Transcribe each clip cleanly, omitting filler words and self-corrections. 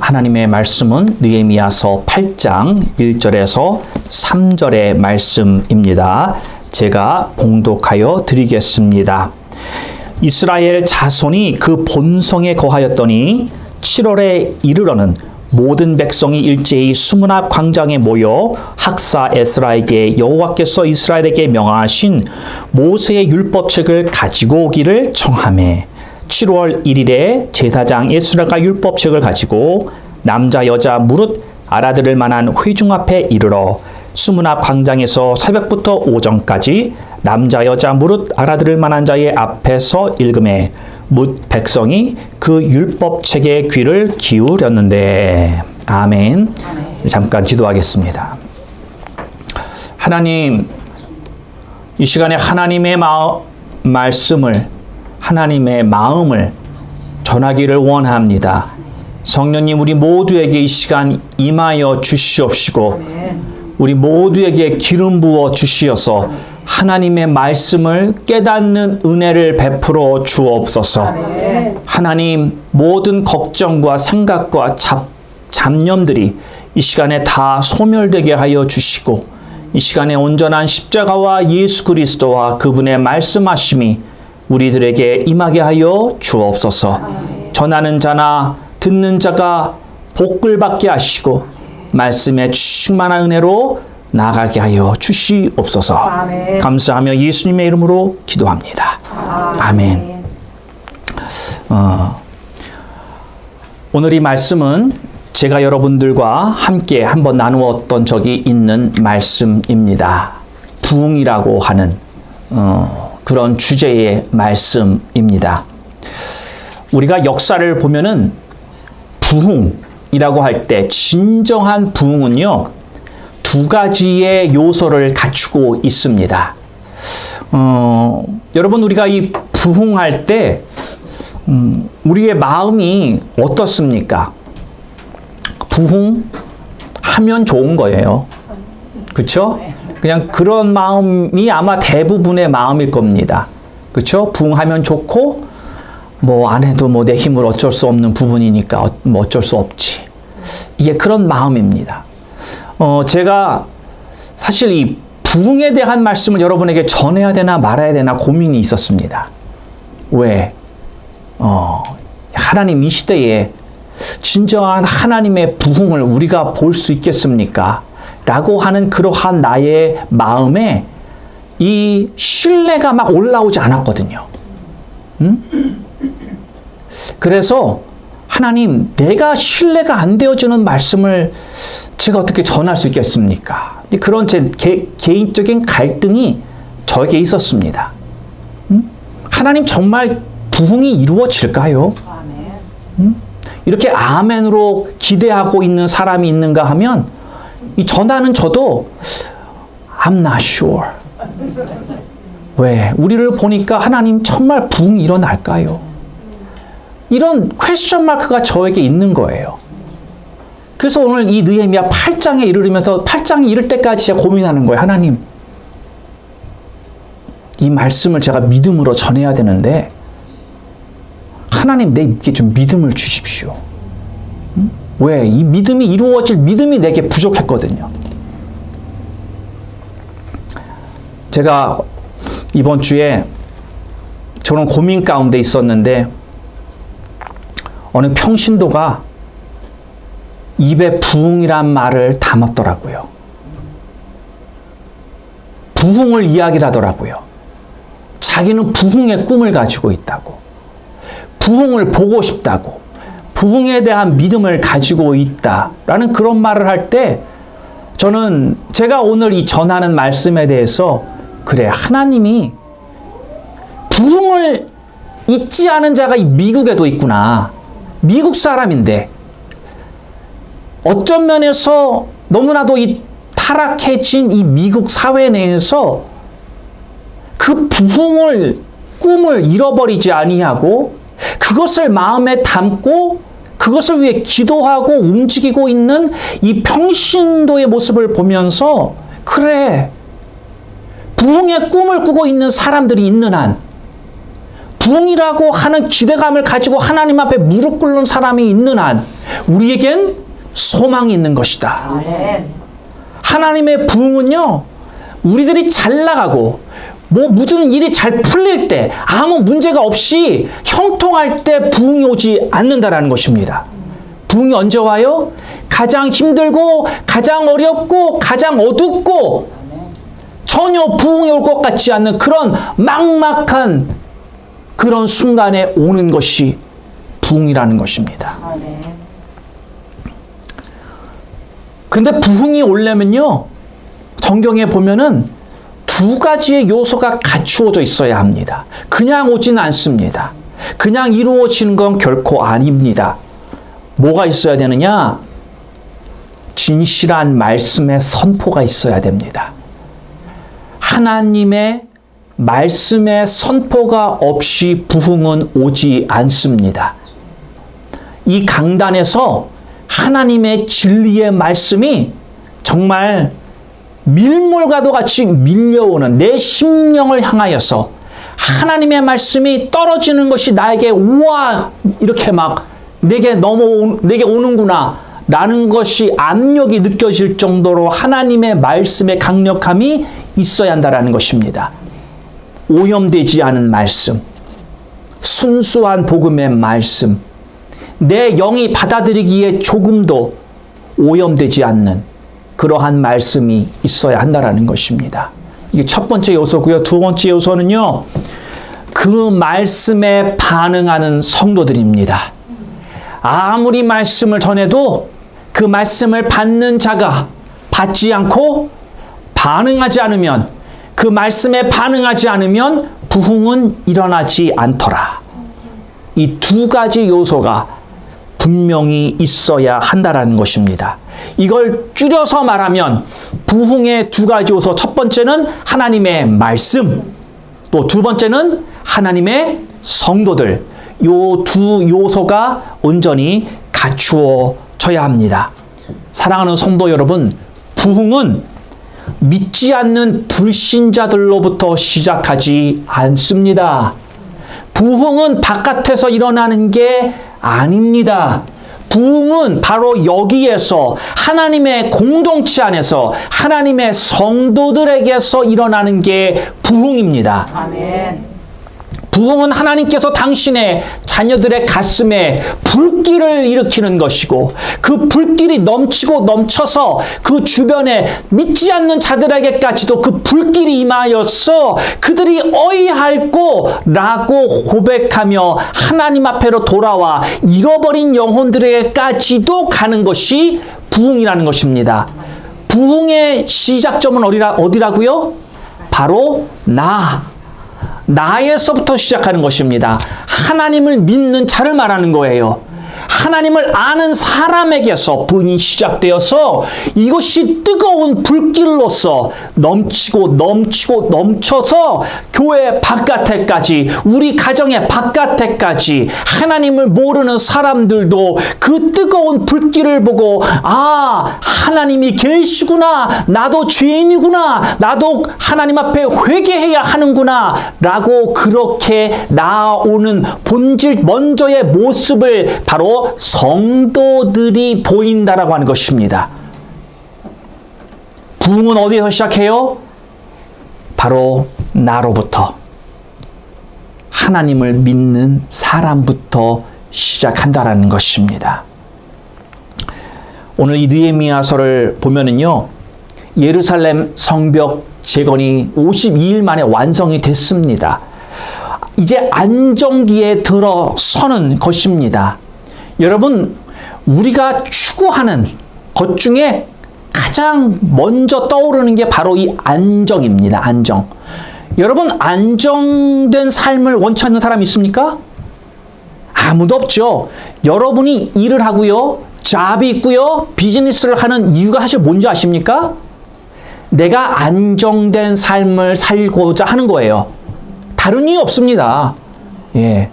하나님의 말씀은 느헤미야서 8장 1절에서 3절의 말씀입니다. 제가 봉독하여 드리겠습니다. 이스라엘 자손이 그 본성에 거하였더니 7월에 이르러는 모든 백성이 일제히 수문 앞 광장에 모여 학사 에스라에게 여호와께서 이스라엘에게 명하신 모세의 율법책을 가지고 오기를 청하매 7월 1일에 제사장 에스라가 율법책을 가지고 남자 여자 무릇 알아들을 만한 회중 앞에 이르러 수문 앞 광장에서 새벽부터 오전까지 남자 여자 무릇 알아들을 만한 자의 앞에서 읽음에 뭇 백성이 그 율법책의 귀를 기울였는데. 아멘. 잠깐 기도하겠습니다. 하나님, 이 시간에 하나님의 말씀을, 하나님의 마음을 전하기를 원합니다. 성령님, 우리 모두에게 이 시간 임하여 주시옵시고 우리 모두에게 기름 부어 주시어서 하나님의 말씀을 깨닫는 은혜를 베풀어 주옵소서. 하나님, 모든 걱정과 생각과 잡념들이 이 시간에 다 소멸되게 하여 주시고 이 시간에 온전한 십자가와 예수 그리스도와 그분의 말씀하심이 우리들에게 임하게 하여 주옵소서. 전하는 자나 듣는 자가 복을 받게 하시고 말씀의 충만한 은혜로 나가게 하여 주시옵소서. 아멘. 감사하며 예수님의 이름으로 기도합니다. 아멘. 오늘 이 말씀은 제가 여러분들과 함께 한번 나누었던 적이 있는 말씀입니다. 부흥이라고 하는 그런 주제의 말씀입니다. 우리가 역사를 보면은 부흥이라고 할 때 진정한 부흥은요, 두 가지의 요소를 갖추고 있습니다. 여러분, 우리가 이 부흥할 때 우리의 마음이 어떻습니까? 부흥하면 좋은 거예요. 그렇죠? 그냥 그런 마음이 아마 대부분의 마음일 겁니다. 그렇죠? 부흥하면 좋고 뭐 안 해도 뭐 내 힘을 어쩔 수 없는 부분이니까 뭐 어쩔 수 없지. 이게 그런 마음입니다. 제가 사실 이 부흥에 대한 말씀을 여러분에게 전해야 되나 말아야 되나 고민이 있었습니다. 왜? 하나님 이 시대에 진정한 하나님의 부흥을 우리가 볼 수 있겠습니까? 라고 하는 그러한 나의 마음에 이 신뢰가 막 올라오지 않았거든요. 그래서 하나님, 내가 신뢰가 안 되어지는 말씀을 제가 어떻게 전할 수 있겠습니까? 그런 제 개인적인 갈등이 저에게 있었습니다. 하나님, 정말 부흥이 이루어질까요? 이렇게 아멘으로 기대하고 있는 사람이 있는가 하면 이 전하는 저도 I'm not sure. 왜? 우리를 보니까 하나님 정말 부흥이 일어날까요? 이런 퀘스천 마크가 저에게 있는 거예요. 그래서 오늘 이 느헤미야 8장에 이르면서 8장이 이를 때까지 제가 고민하는 거예요. 하나님, 이 말씀을 제가 믿음으로 전해야 되는데 하나님, 내게 좀 믿음을 주십시오. 왜? 이 믿음이 이루어질 믿음이 내게 부족했거든요. 제가 이번 주에 저는 고민 가운데 있었는데 어느 평신도가 입에 부흥이란 말을 담았더라고요. 부흥을 이야기를 하더라고요. 자기는 부흥의 꿈을 가지고 있다고. 부흥을 보고 싶다고. 부흥에 대한 믿음을 가지고 있다라는 그런 말을 할 때 저는 제가 오늘 이 전하는 말씀에 대해서 그래, 하나님이 부흥을 잊지 않은 자가 이 미국에도 있구나. 미국 사람인데 어쩐 면에서 너무나도 이 타락해진 이 미국 사회 내에서 그 부흥을 꿈을 잃어버리지 아니하고 그것을 마음에 담고 그것을 위해 기도하고 움직이고 있는 이 평신도의 모습을 보면서 그래, 부흥의 꿈을 꾸고 있는 사람들이 있는 한 부흥이라고 하는 기대감을 가지고 하나님 앞에 무릎 꿇는 사람이 있는 한 우리에겐 소망이 있는 것이다. 아멘. 하나님의 부흥은요, 우리들이 잘 나가고 무슨 일이 잘 풀릴 때, 아무 문제가 없이 형통할 때 부흥이 오지 않는다라는 것입니다. 부흥이 언제 와요? 가장 힘들고 가장 어렵고 가장 어둡고 전혀 부흥이 올 것 같지 않는 그런 막막한 그런 순간에 오는 것이 부흥이라는 것입니다. 아멘. 근데 부흥이 오려면요, 성경에 보면은 두 가지의 요소가 갖추어져 있어야 합니다. 그냥 오지는 않습니다. 그냥 이루어지는 건 결코 아닙니다. 뭐가 있어야 되느냐? 진실한 말씀의 선포가 있어야 됩니다. 하나님의 말씀의 선포가 없이 부흥은 오지 않습니다. 이 강단에서 하나님의 진리의 말씀이 정말 밀물과도 같이 밀려오는 내 심령을 향하여서 하나님의 말씀이 떨어지는 것이 나에게 우와 이렇게 막 내게 오는구나 라는 것이 압력이 느껴질 정도로 하나님의 말씀의 강력함이 있어야 한다는 것입니다. 오염되지 않은 말씀, 순수한 복음의 말씀, 내 영이 받아들이기에 조금도 오염되지 않는 그러한 말씀이 있어야 한다는 것입니다. 이게 첫 번째 요소고요. 두 번째 요소는요, 그 말씀에 반응하는 성도들입니다. 아무리 말씀을 전해도 그 말씀을 받는 자가 받지 않고 반응하지 않으면, 그 말씀에 반응하지 않으면 부흥은 일어나지 않더라. 이 두 가지 요소가 분명히 있어야 한다는 것입니다. 이걸 줄여서 말하면 부흥의 두 가지 요소, 첫 번째는 하나님의 말씀, 또 두 번째는 하나님의 성도들, 요 두 요소가 온전히 갖추어져야 합니다. 사랑하는 성도 여러분, 부흥은 믿지 않는 불신자들로부터 시작하지 않습니다. 부흥은 바깥에서 일어나는 게 아닙니다. 부흥은 바로 여기에서 하나님의 공동체 안에서 하나님의 성도들에게서 일어나는 게 부흥입니다. 아멘. 부흥은 하나님께서 당신의 자녀들의 가슴에 불길을 일으키는 것이고, 그 불길이 넘치고 넘쳐서 그 주변에 믿지 않는 자들에게까지도 그 불길이 임하여서 그들이 어이할꼬 라고 고백하며 하나님 앞에로 돌아와 잃어버린 영혼들에게까지도 가는 것이 부흥이라는 것입니다. 부흥의 시작점은 어디라고요? 바로 나에서부터 시작하는 것입니다. 하나님을 믿는 자를 말하는 거예요. 하나님을 아는 사람에게서 부흥이 시작되어서 이것이 뜨거운 불길로서 넘치고 넘쳐서 교회 바깥에까지, 우리 가정의 바깥에까지 하나님을 모르는 사람들도 그 뜨거운 불길을 보고, 아, 하나님이 계시구나, 나도 죄인이구나, 나도 하나님 앞에 회개해야 하는구나 라고 그렇게 나아오는 본질 먼저의 모습을 바로 성도들이 보인다라고 하는 것입니다. 부흥은 어디에서 시작해요? 바로 나로부터, 하나님을 믿는 사람부터 시작한다라는 것입니다. 오늘 이 느헤미야서를 보면은요, 예루살렘 성벽 재건이 52일 만에 완성이 됐습니다. 이제 안정기에 들어서는 것입니다. 여러분, 우리가 추구하는 것 중에 가장 먼저 떠오르는 게 바로 이 안정입니다. 안정. 여러분, 안정된 삶을 원치 않는 사람 있습니까? 아무도 없죠. 여러분이 일을 하고요, 잡이 있고요, 비즈니스를 하는 이유가 사실 뭔지 아십니까? 내가 안정된 삶을 살고자 하는 거예요. 다른 이유 없습니다. 예.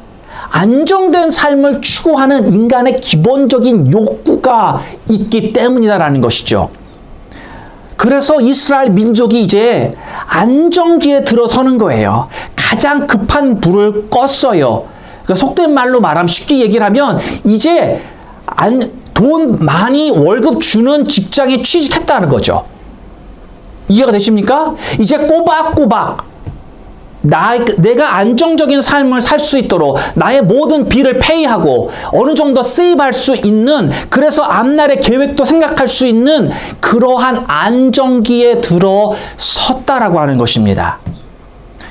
안정된 삶을 추구하는 인간의 기본적인 욕구가 있기 때문이다라는 것이죠. 그래서 이스라엘 민족이 이제 안정기에 들어서는 거예요. 가장 급한 불을 껐어요. 그러니까 속된 말로 말하면, 쉽게 얘기를 하면 이제 돈 많이 월급 주는 직장에 취직했다는 거죠. 이해가 되십니까? 이제 꼬박꼬박 내가 안정적인 삶을 살 수 있도록 나의 모든 비를 페이하고 어느 정도 세이브할 수 있는, 그래서 앞날의 계획도 생각할 수 있는 그러한 안정기에 들어섰다라고 하는 것입니다.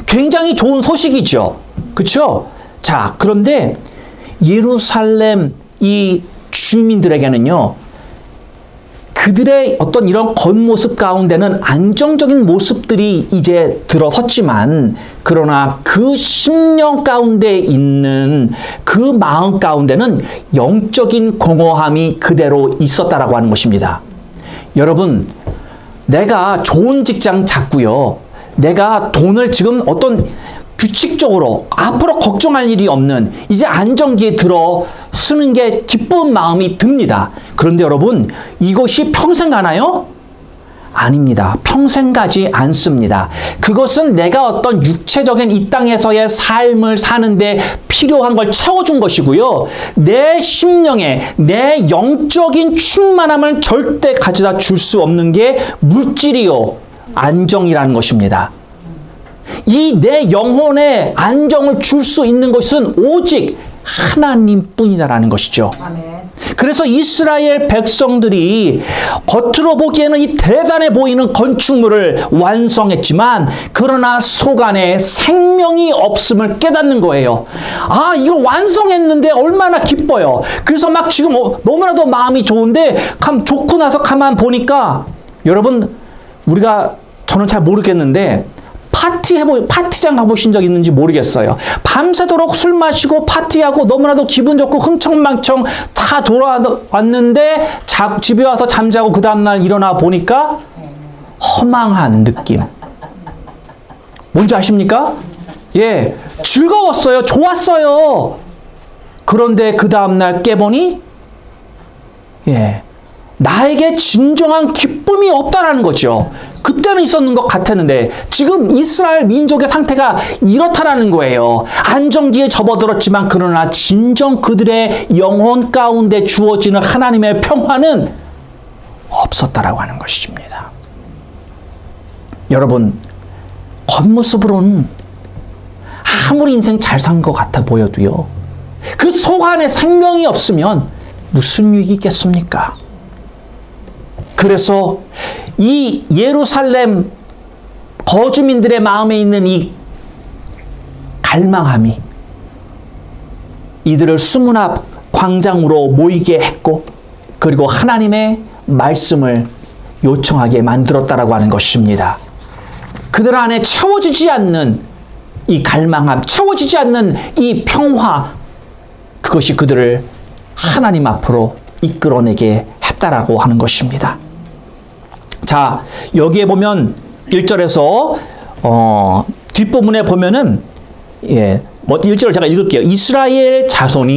굉장히 좋은 소식이죠. 그렇죠? 자, 그런데 예루살렘 이 주민들에게는요, 그들의 어떤 이런 겉모습 가운데는 안정적인 모습들이 이제 들어섰지만, 그러나 그 심령 가운데 있는 그 마음 가운데는 영적인 공허함이 그대로 있었다라고 하는 것입니다. 여러분, 내가 좋은 직장 잡고요, 내가 돈을 지금 어떤 규칙적으로 앞으로 걱정할 일이 없는 이제 안정기에 들어 쓰는 게 기쁜 마음이 듭니다. 그런데 여러분, 이것이 평생 가나요? 아닙니다. 평생 가지 않습니다. 그것은 내가 어떤 육체적인 이 땅에서의 삶을 사는데 필요한 걸 채워준 것이고요, 내 심령에 내 영적인 충만함을 절대 가져다 줄 수 없는 게 물질이요, 안정이라는 것입니다. 이 내 영혼에 안정을 줄 수 있는 것은 오직 하나님뿐이다라는 것이죠. 아멘. 그래서 이스라엘 백성들이 겉으로 보기에는 이 대단해 보이는 건축물을 완성했지만, 그러나 속 안에 생명이 없음을 깨닫는 거예요. 아, 이거 완성했는데 얼마나 기뻐요. 그래서 막 지금 너무나도 마음이 좋은데 좋고 나서 가만 보니까, 여러분, 저는 잘 모르겠는데 파티장 가보신 적 있는지 모르겠어요. 밤새도록 술 마시고 파티하고 너무나도 기분 좋고 흥청망청 다 돌아왔는데 집에 와서 잠자고 그 다음날 일어나 보니까 허망한 느낌. 뭔지 아십니까? 예, 즐거웠어요. 좋았어요. 그런데 그 다음날 깨보니, 예, 나에게 진정한 기쁨이 없다라는 거죠. 그때는 있었는 것 같았는데 지금 이스라엘 민족의 상태가 이렇다라는 거예요. 안정기에 접어들었지만 그러나 진정 그들의 영혼 가운데 주어지는 하나님의 평화는 없었다라고 하는 것입니다. 여러분, 겉모습으로는 아무리 인생 잘 산 것 같아 보여도요, 그 속 안에 생명이 없으면 무슨 유익이 있겠습니까? 그래서 이 예루살렘 거주민들의 마음에 있는 이 갈망함이 이들을 수문 앞 광장으로 모이게 했고, 그리고 하나님의 말씀을 요청하게 만들었다라고 하는 것입니다. 그들 안에 채워지지 않는 이 갈망함, 채워지지 않는 이 평화, 그것이 그들을 하나님 앞으로 이끌어내게 했다라고 하는 것입니다. 자, 여기에 보면 1절에서 뒷부분에 보면은, 예, 1절을 제가 읽을게요. 이스라엘 자손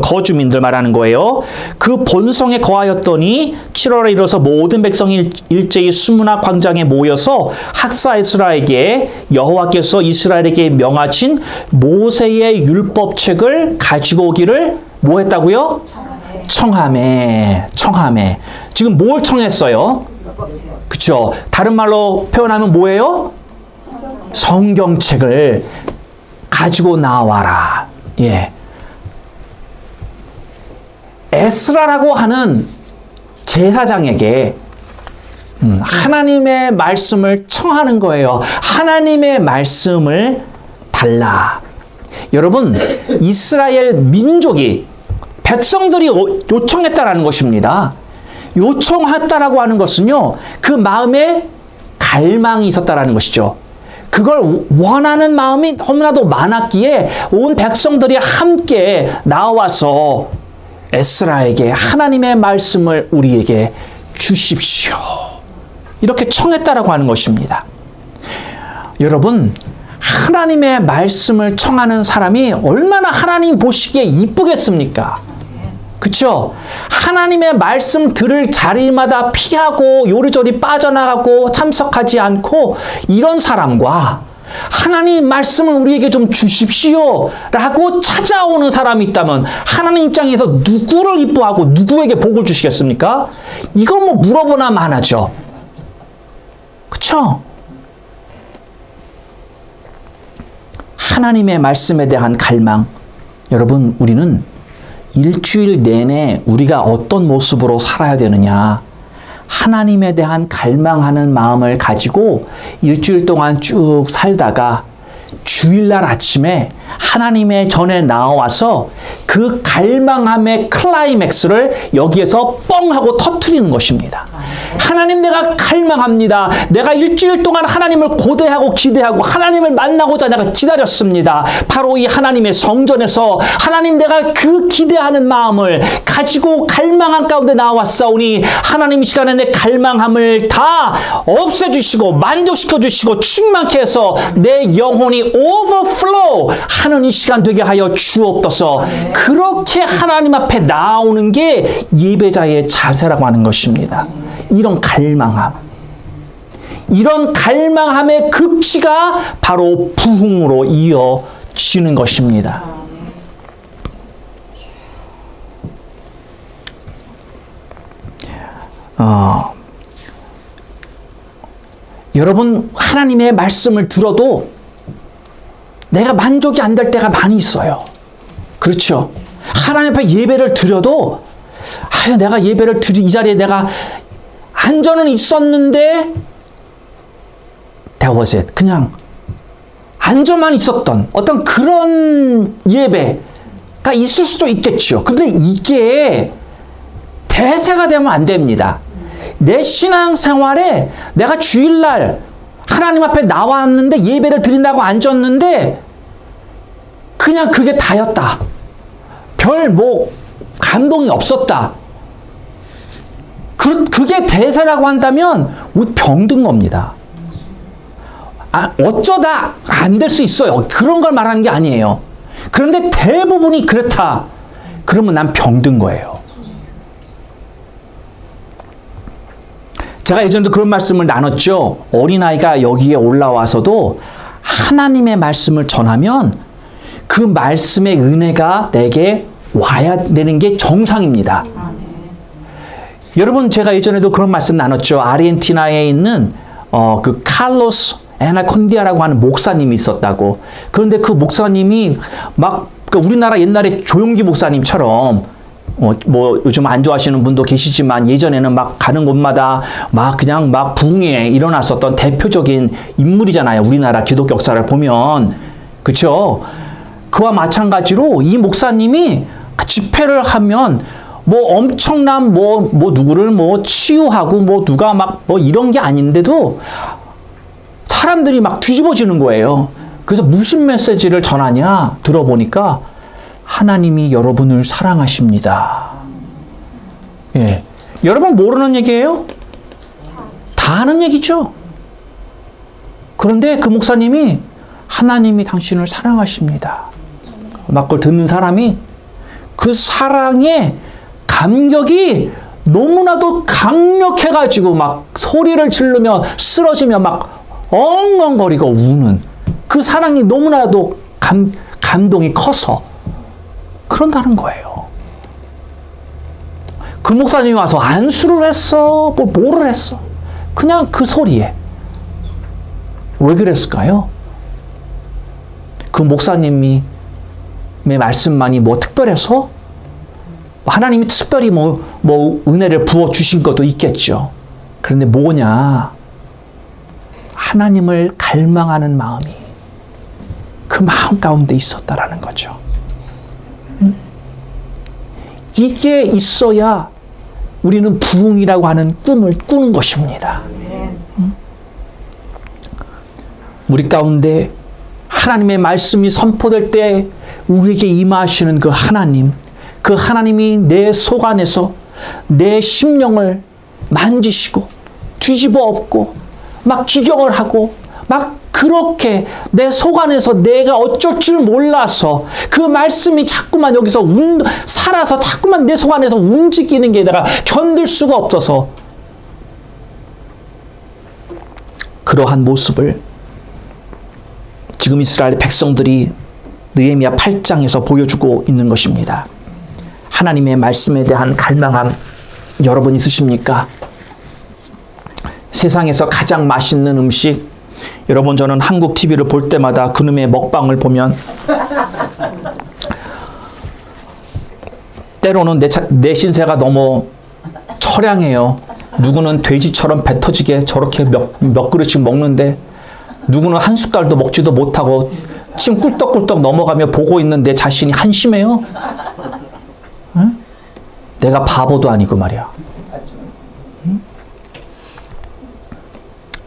거주민들 말하는 거예요. 그 본성에 거하였더니 7월에 이르러서 모든 백성이 일제히 수문화 광장에 모여서 학사에스라에게 여호와께서 이스라엘에게 명하신 모세의 율법책을 가지고 오기를 뭐 했다고요? 청하매. 지금 뭘 청했어요? 그렇죠. 다른 말로 표현하면 뭐예요? 성경책을 가지고 나와라. 예. 에스라라고 하는 제사장에게 하나님의 말씀을 청하는 거예요. 하나님의 말씀을 달라. 여러분, 이스라엘 민족이, 백성들이 요청했다라는 것입니다. 요청했다라고 하는 것은요, 그 마음에 갈망이 있었다라는 것이죠. 그걸 원하는 마음이 너무나도 많았기에 온 백성들이 함께 나와서 에스라에게 하나님의 말씀을 우리에게 주십시오, 이렇게 청했다라고 하는 것입니다. 여러분, 하나님의 말씀을 청하는 사람이 얼마나 하나님 보시기에 이쁘겠습니까? 그렇죠? 하나님의 말씀 들을 자리마다 피하고 요리조리 빠져나가고 참석하지 않고 이런 사람과 하나님 말씀을 우리에게 좀 주십시오 라고 찾아오는 사람이 있다면 하나님 입장에서 누구를 이뻐하고 누구에게 복을 주시겠습니까? 이건 뭐 물어보나 마나죠. 그쵸? 하나님의 말씀에 대한 갈망. 여러분, 우리는 일주일 내내 우리가 어떤 모습으로 살아야 되느냐. 하나님에 대한 갈망하는 마음을 가지고 일주일 동안 쭉 살다가 주일날 아침에 하나님의 전에 나와서 그 갈망함의 클라이맥스를 여기에서 뻥 하고 터뜨리는 것입니다. 하나님, 내가 갈망합니다. 내가 일주일 동안 하나님을 고대하고 기대하고 하나님을 만나고자 내가 기다렸습니다. 바로 이 하나님의 성전에서 하나님, 내가 그 기대하는 마음을 가지고 갈망한 가운데 나왔사오니 하나님, 이 시간에 내 갈망함을 다 없애주시고 만족시켜주시고 충만케 해서 내 영혼이 오버플로우 하는 이 시간 되게 하여 주옵소서. 그렇게 하나님 앞에 나오는 게 예배자의 자세라고 하는 것입니다. 이런 갈망함, 이런 갈망함의 극치가 바로 부흥으로 이어지는 것입니다. 여러분, 하나님의 말씀을 들어도 내가 만족이 안 될 때가 많이 있어요. 그렇죠? 하나님 앞에 예배를 드려도 내가 예배를 이 자리에 내가 안전은 있었는데 that was it. 그냥 안전만 있었던 어떤 그런 예배가 있을 수도 있겠죠. 근데 이게 대세가 되면 안 됩니다. 내 신앙생활에 내가 주일날 하나님 앞에 나왔는데 예배를 드린다고 앉았는데 그냥 그게 다였다. 별 감동이 없었다. 그게 대세라고 한다면 우리 병든 겁니다. 어쩌다 안 될 수 있어요. 그런 걸 말하는 게 아니에요. 그런데 대부분이 그렇다. 그러면 난 병든 거예요. 제가 예전에도 그런 말씀을 나눴죠. 어린아이가 여기에 올라와서도 하나님의 말씀을 전하면 그 말씀의 은혜가 내게 와야 되는 게 정상입니다. 여러분, 제가 예전에도 그런 말씀 나눴죠. 아르헨티나에 있는 그 칼로스 에나콘디아라고 하는 목사님이 있었다고. 그런데 그 목사님이 우리나라 옛날에 조용기 목사님처럼 요즘 안 좋아하시는 분도 계시지만 예전에는 가는 곳마다 그냥 부흥에 일어났었던 대표적인 인물이잖아요. 우리나라 기독교 역사를 보면. 그쵸? 그와 마찬가지로 이 목사님이 집회를 하면 엄청난 누구를 치유하고 누가 이런 게 아닌데도 사람들이 뒤집어지는 거예요. 그래서 무슨 메시지를 전하냐 들어보니까 하나님이 여러분을 사랑하십니다. 예. 여러분 모르는 얘기예요? 다 아는 얘기죠. 그런데 그 목사님이 하나님이 당신을 사랑하십니다. 그걸 듣는 사람이 그 사랑의 감격이 너무나도 강력해가지고 소리를 지르며 쓰러지며 엉엉거리고 우는 그 사랑이 너무나도 감동이 커서 그런다는 거예요. 그 목사님이 와서 안수를 했어, 뭐를 했어. 그냥 그 소리에. 왜 그랬을까요? 그 목사님이 말씀만이 특별해서 하나님이 특별히 은혜를 부어주신 것도 있겠죠. 그런데 뭐냐? 하나님을 갈망하는 마음이 그 마음 가운데 있었다라는 거죠. 이게 있어야 우리는 부흥이라고 하는 꿈을 꾸는 것입니다. 우리 가운데 하나님의 말씀이 선포될 때 우리에게 임하시는 그 하나님이 내 속 안에서 내 심령을 만지시고 뒤집어 엎고 기경을 하고 그렇게 내 속 안에서 내가 어쩔 줄 몰라서 그 말씀이 자꾸만 여기서 살아서 자꾸만 내 속 안에서 움직이는 게 내가 견딜 수가 없어서 그러한 모습을 지금 이스라엘 백성들이 느헤미야 8장에서 보여주고 있는 것입니다. 하나님의 말씀에 대한 갈망함 여러분 있으십니까? 세상에서 가장 맛있는 음식, 여러분 저는 한국 TV를 볼 때마다 그놈의 먹방을 보면 때로는 내 신세가 너무 처량해요. 누구는 돼지처럼 배 터지게 저렇게 몇 그릇씩 먹는데 누구는 한 숟갈도 먹지도 못하고 침 꿀떡꿀떡 넘어가며 보고 있는 내 자신이 한심해요. 응? 내가 바보도 아니고 말이야. 응?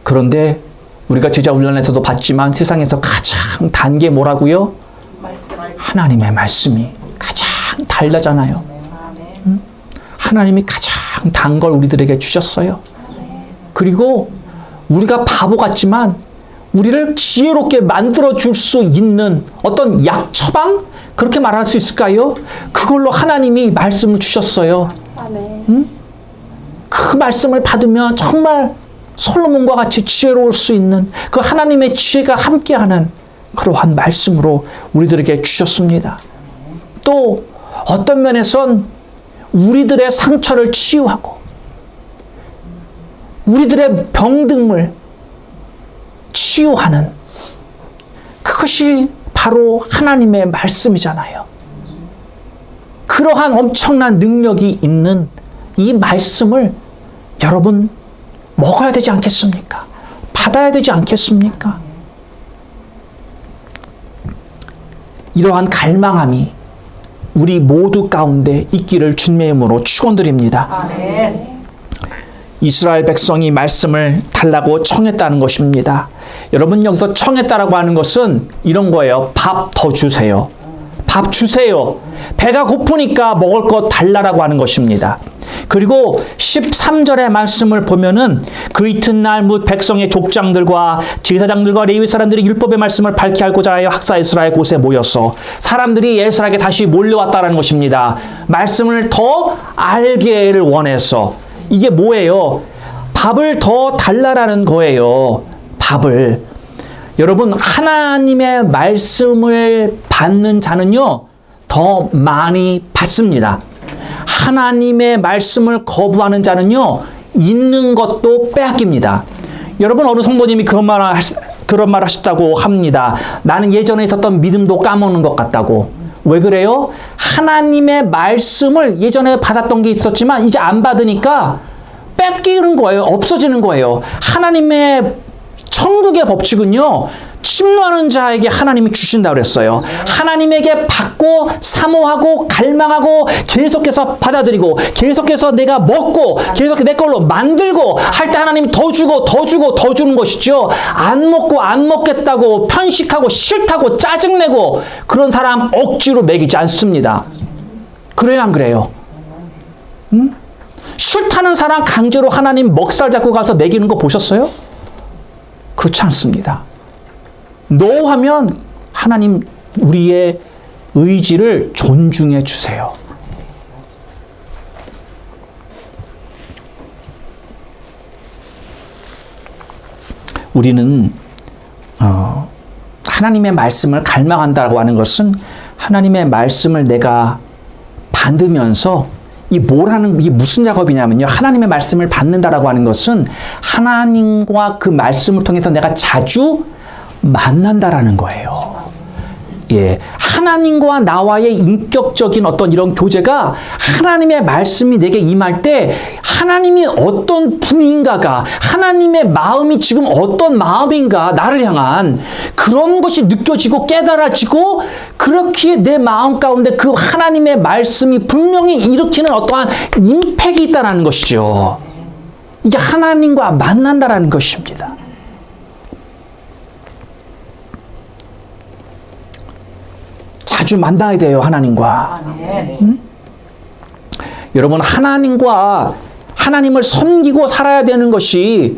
그런데 우리가 제자훈련에서도 봤지만 세상에서 가장 단 게 뭐라고요? 하나님의 말씀이 가장 달다잖아요. 응? 하나님이 가장 단 걸 우리들에게 주셨어요. 그리고 우리가 바보 같지만 우리를 지혜롭게 만들어줄 수 있는 어떤 약 처방? 그렇게 말할 수 있을까요? 그걸로 하나님이 말씀을 주셨어요. 응? 그 말씀을 받으면 정말 솔로몬과 같이 지혜로울 수 있는 그 하나님의 지혜가 함께하는 그러한 말씀으로 우리들에게 주셨습니다. 또 어떤 면에선 우리들의 상처를 치유하고 우리들의 병듦을 치유하는 그것이 바로 하나님의 말씀이잖아요. 그러한 엄청난 능력이 있는 이 말씀을 여러분 먹어야 되지 않겠습니까? 받아야 되지 않겠습니까? 이러한 갈망함이 우리 모두 가운데 있기를 주님의 이름으로 축원드립니다. 아멘. 이스라엘 백성이 말씀을 달라고 청했다는 것입니다. 여러분 여기서 청했다라고 하는 것은 이런 거예요. 밥 더 주세요. 밥 주세요. 배가 고프니까 먹을 것 달라라고 하는 것입니다. 그리고 13절의 말씀을 보면은 그 이튿날 뭇 백성의 족장들과 제사장들과 레위 사람들이 율법의 말씀을 밝히 알고자 하여 학사 에스라의 곳에 모여서 사람들이 에스라에게 다시 몰려왔다라는 것입니다. 말씀을 더 알기를 원해서. 이게 뭐예요? 밥을 더 달라라는 거예요. 밥을. 여러분 하나님의 말씀을 받는 자는요 더 많이 받습니다. 하나님의 말씀을 거부하는 자는요 있는 것도 빼앗깁니다. 여러분 어느 성도님이 그런 말 하셨다고 합니다. 나는 예전에 있었던 믿음도 까먹는 것 같다고. 왜 그래요? 하나님의 말씀을 예전에 받았던 게 있었지만 이제 안 받으니까 뺏기는 거예요. 없어지는 거예요. 하나님의 천국의 법칙은요 침노하는 자에게 하나님이 주신다고 그랬어요. 하나님에게 받고 사모하고 갈망하고 계속해서 받아들이고 계속해서 내가 먹고 계속해서 내 걸로 만들고 할 때 하나님이 더 주고 더 주고 더 주는 것이죠. 안 먹고 안 먹겠다고 편식하고 싫다고 짜증내고 그런 사람 억지로 먹이지 않습니다. 그래요 안 그래요? 응? 싫다는 사람 강제로 하나님 먹살 잡고 가서 먹이는 거 보셨어요? 그렇지 않습니다. 노 하면 하나님 우리의 의지를 존중해 주세요. 우리는 하나님의 말씀을 갈망한다고 하는 것은 하나님의 말씀을 내가 받으면서 이게 무슨 작업이냐면요. 하나님의 말씀을 받는다라고 하는 것은 하나님과 그 말씀을 통해서 내가 자주 만난다라는 거예요. 예. 하나님과 나와의 인격적인 어떤 이런 교제가 하나님의 말씀이 내게 임할 때 하나님이 어떤 분인가가 하나님의 마음이 지금 어떤 마음인가 나를 향한 그런 것이 느껴지고 깨달아지고 그렇기에 내 마음 가운데 그 하나님의 말씀이 분명히 일으키는 어떠한 임팩이 있다는 것이죠. 이게 하나님과 만난다라는 것입니다. 자주 만나야 돼요, 하나님과. 응? 여러분, 하나님을 섬기고 살아야 되는 것이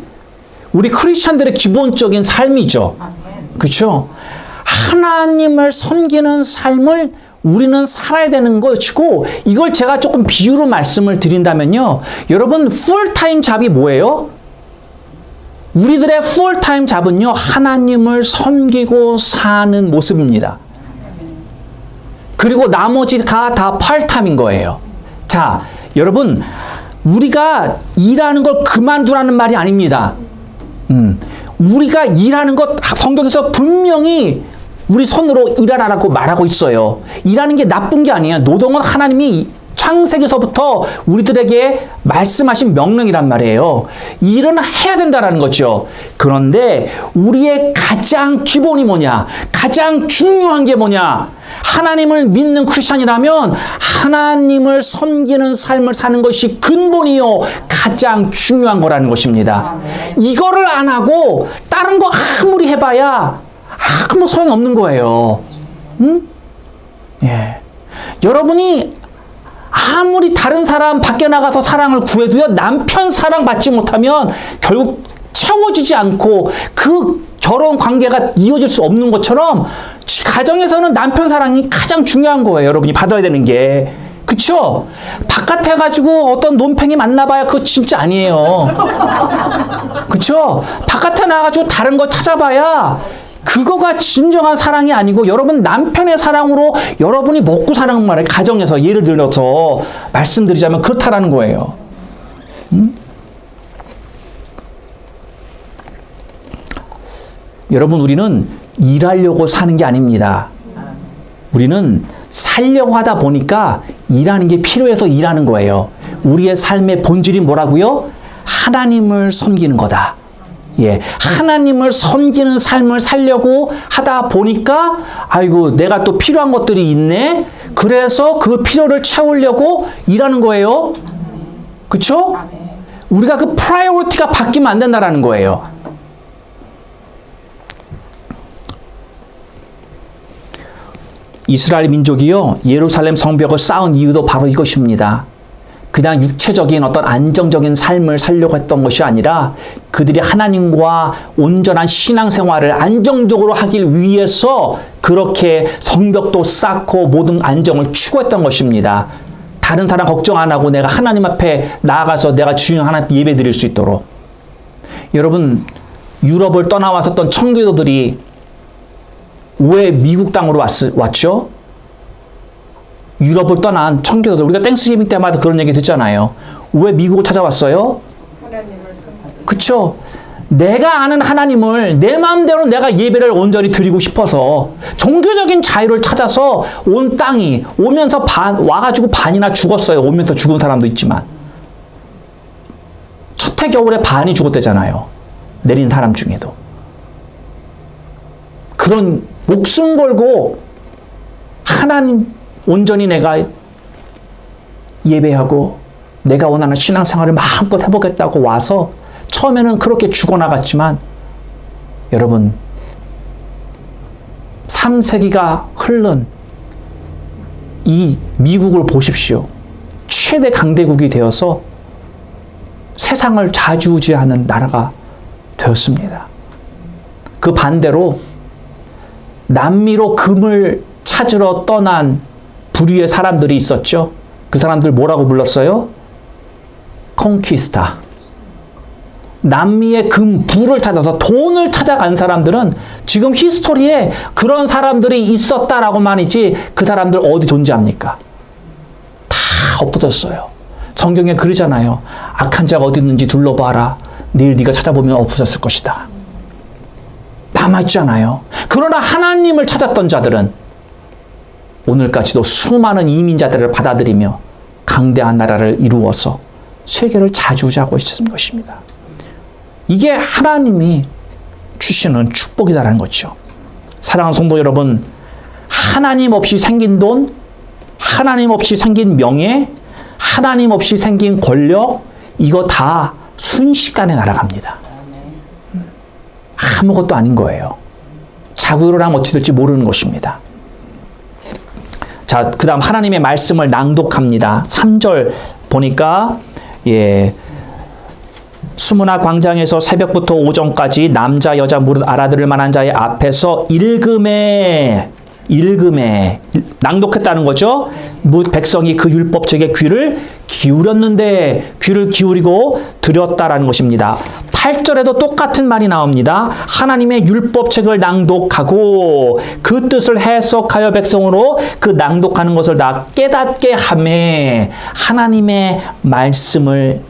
우리 크리스찬들의 기본적인 삶이죠. 그렇죠? 하나님을 섬기는 삶을 우리는 살아야 되는 것이고, 이걸 제가 조금 비유로 말씀을 드린다면요. 여러분, 풀타임 잡이 뭐예요? 우리들의 풀타임 잡은요, 하나님을 섬기고 사는 모습입니다. 그리고 나머지가 다 파트타임인 거예요. 자, 여러분, 우리가 일하는 걸 그만두라는 말이 아닙니다. 우리가 일하는 것 성경에서 분명히 우리 손으로 일하라고 말하고 있어요. 일하는 게 나쁜 게 아니에요. 노동은 하나님이 창세기서부터 우리들에게 말씀하신 명령이란 말이에요. 일은 해야 된다라는 거죠. 그런데 우리의 가장 기본이 뭐냐? 가장 중요한 게 뭐냐? 하나님을 믿는 크리스찬이라면 하나님을 섬기는 삶을 사는 것이 근본이요, 가장 중요한 거라는 것입니다. 이거를 안 하고 다른 거 아무리 해봐야 아무 소용이 없는 거예요. 예. 여러분이 아무리 다른 사람 밖에 나가서 사랑을 구해도요, 남편 사랑 받지 못하면 결국 채워지지 않고 그 결혼 관계가 이어질 수 없는 것처럼 가정에서는 남편 사랑이 가장 중요한 거예요. 여러분이 받아야 되는 게. 그쵸? 바깥에 가지고 어떤 논팽이 만나봐야 그거 진짜 아니에요. 그쵸? 바깥에 나가지고 다른 거 찾아봐야 그거가 진정한 사랑이 아니고, 여러분 남편의 사랑으로 여러분이 먹고 사는 말이에요. 가정에서 예를 들어서 말씀드리자면 그렇다라는 거예요. 여러분, 우리는 일하려고 사는 게 아닙니다. 우리는 살려고 하다 보니까 일하는 게 필요해서 일하는 거예요. 우리의 삶의 본질이 뭐라고요? 하나님을 섬기는 거다. 예, 하나님을 섬기는 삶을 살려고 하다 보니까 아이고, 내가 또 필요한 것들이 있네. 그래서 그 필요를 채우려고 일하는 거예요. 그쵸? 우리가 그 프라이어리티가 바뀌면 안 된다라는 거예요. 이스라엘 민족이요, 예루살렘 성벽을 쌓은 이유도 바로 이것입니다. 그냥 육체적인 어떤 안정적인 삶을 살려고 했던 것이 아니라 그들이 하나님과 온전한 신앙생활을 안정적으로 하길 위해서 그렇게 성벽도 쌓고 모든 안정을 추구했던 것입니다. 다른 사람 걱정 안 하고 내가 하나님 앞에 나아가서 내가 주인 하나님 예배 드릴 수 있도록. 여러분, 유럽을 떠나왔었던 청교도들이 왜 미국 땅으로 왔죠? 유럽을 떠난 청교도들, 우리가 땡스기빙 때마다 그런 얘기 듣잖아요. 왜 미국을 찾아왔어요? 그쵸? 내가 아는 하나님을 내 마음대로 내가 예배를 온전히 드리고 싶어서 종교적인 자유를 찾아서 온 땅이 오면서 와가지고 반이나 죽었어요. 오면서 죽은 사람도 있지만. 첫 해 겨울에 반이 죽었대잖아요. 내린 사람 중에도. 그런 목숨 걸고 하나님 온전히 내가 예배하고 내가 원하는 신앙생활을 마음껏 해보겠다고 와서 처음에는 그렇게 죽어나갔지만, 여러분 3세기가 흐른 이 미국을 보십시오. 최대 강대국이 되어서 세상을 좌지우지하는 나라가 되었습니다. 그 반대로 남미로 금을 찾으러 떠난 부류의 사람들이 있었죠. 그 사람들 뭐라고 불렀어요? 콩키스타. 남미의 불을 찾아서 돈을 찾아간 사람들은 지금 히스토리에 그런 사람들이 있었다라고만 있지 그 사람들 어디 존재합니까? 다 엎어졌어요. 성경에 그러잖아요. 악한 자가 어디 있는지 둘러봐라. 내일 네가 찾아보면 없어졌을 것이다. 남아있잖아요. 그러나 하나님을 찾았던 자들은 오늘까지도 수많은 이민자들을 받아들이며 강대한 나라를 이루어서 세계를 자주하고 있는 것입니다. 이게 하나님이 주시는 축복이다라는 거죠. 사랑하는 성도 여러분, 하나님 없이 생긴 돈, 하나님 없이 생긴 명예, 하나님 없이 생긴 권력, 이거 다 순식간에 날아갑니다. 아무것도 아닌 거예요. 자고 일어나면 어찌 될지 모르는 것입니다. 자, 그 다음 하나님의 말씀을 낭독합니다. 3절 보니까, 수문학 광장에서 새벽부터 오전까지 남자 여자 무릇 알아들을 만한 자의 앞에서 읽음에 낭독했다는 거죠. 백성이 그 율법책에 귀를 기울였는데 귀를 기울이고 들였다라는 것입니다. 8절에도 똑같은 말이 나옵니다. 하나님의 율법책을 낭독하고 그 뜻을 해석하여 백성으로 그 낭독하는 것을 다 깨닫게 하매 하나님의 말씀을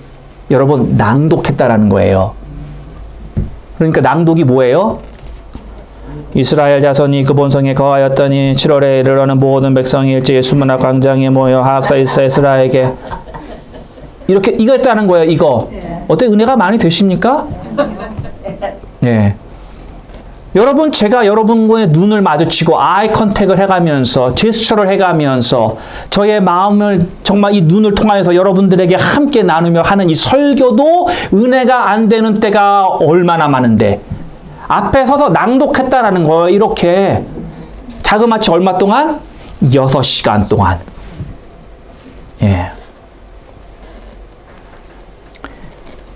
여러분 낭독했다라는 거예요. 그러니까 낭독이 뭐예요? 이스라엘 자손이 그 본성에 거하였더니 7월에 이르러는 모든 백성이 일제히 수문학 광장에 모여 하악사 이스라엘에게 이렇게 이거 했다는 거예요. 이거 어때 은혜가 많이 되십니까? 네. 여러분 제가 여러분과의 눈을 마주치고 아이 컨택을 해가면서 제스처를 해가면서 저의 마음을 정말 이 눈을 통하여서 여러분들에게 함께 나누며 하는 이 설교도 은혜가 안 되는 때가 얼마나 많은데 앞에 서서 낭독했다라는 거예요. 이렇게 자그마치 얼마 동안? 6시간 동안. 예.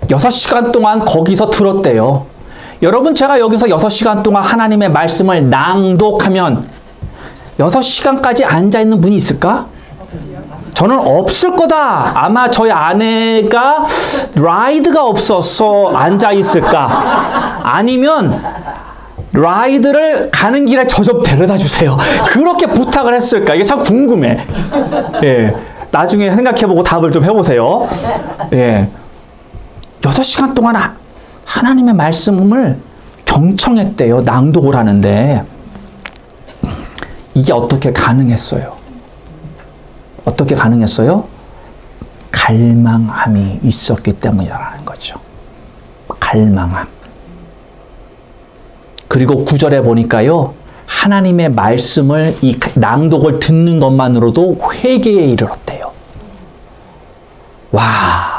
6시간 동안 거기서 들었대요. 여러분 제가 여기서 6시간 동안 하나님의 말씀을 낭독하면 6시간까지 앉아있는 분이 있을까? 저는 없을 거다. 아마 저희 아내가 라이드가 없어서 앉아있을까? 아니면 라이드를 가는 길에 저 좀 데려다 주세요. 그렇게 부탁을 했을까? 이게 참 궁금해. 예. 나중에 생각해보고 답을 좀 해보세요. 예. 6시간 동안 하나님의 말씀을 경청했대요. 낭독을 하는데 이게 어떻게 가능했어요? 어떻게 가능했어요? 갈망함이 있었기 때문이라는 거죠. 갈망함. 그리고 9절에 보니까요. 하나님의 말씀을 이 낭독을 듣는 것만으로도 회개에 이르렀대요. 와.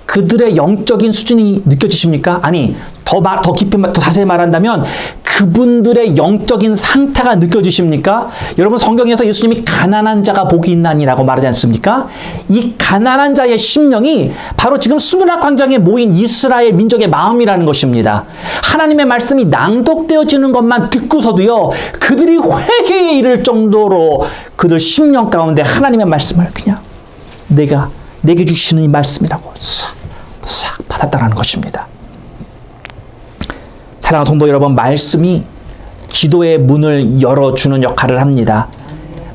그들의 영적인 수준이 느껴지십니까? 아니, 더 깊이, 더 자세히 말한다면 그분들의 영적인 상태가 느껴지십니까? 여러분 성경에서 예수님이 가난한 자가 복이 있나니라고 말하지 않습니까? 이 가난한 자의 심령이 바로 지금 수문학 광장에 모인 이스라엘 민족의 마음이라는 것입니다. 하나님의 말씀이 낭독되어지는 것만 듣고서도요. 그들이 회개에 이를 정도로 그들 심령 가운데 하나님의 말씀을 그냥 내게 주시는 이 말씀이라고 싹 받았다는 것입니다. 사랑하는 성도 여러분, 말씀이 기도의 문을 열어주는 역할을 합니다.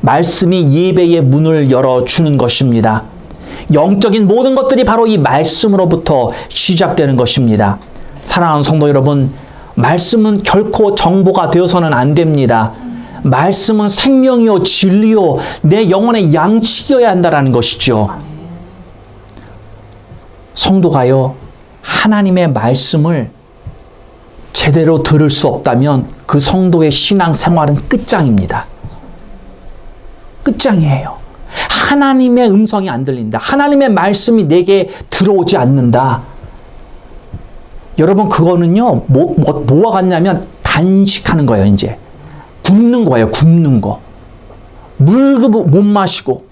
말씀이 예배의 문을 열어주는 것입니다. 영적인 모든 것들이 바로 이 말씀으로부터 시작되는 것입니다. 사랑하는 성도 여러분, 말씀은 결코 정보가 되어서는 안 됩니다. 말씀은 생명이요 진리요 내 영혼의 양식이어야 한다는 것이죠. 성도가요, 하나님의 말씀을 제대로 들을 수 없다면 그 성도의 신앙 생활은 끝장입니다. 끝장이에요. 하나님의 음성이 안 들린다. 하나님의 말씀이 내게 들어오지 않는다. 여러분, 그거는요, 뭐와 같냐면 단식하는 거예요, 이제. 굶는 거예요, 굶는 거. 물도 못 마시고.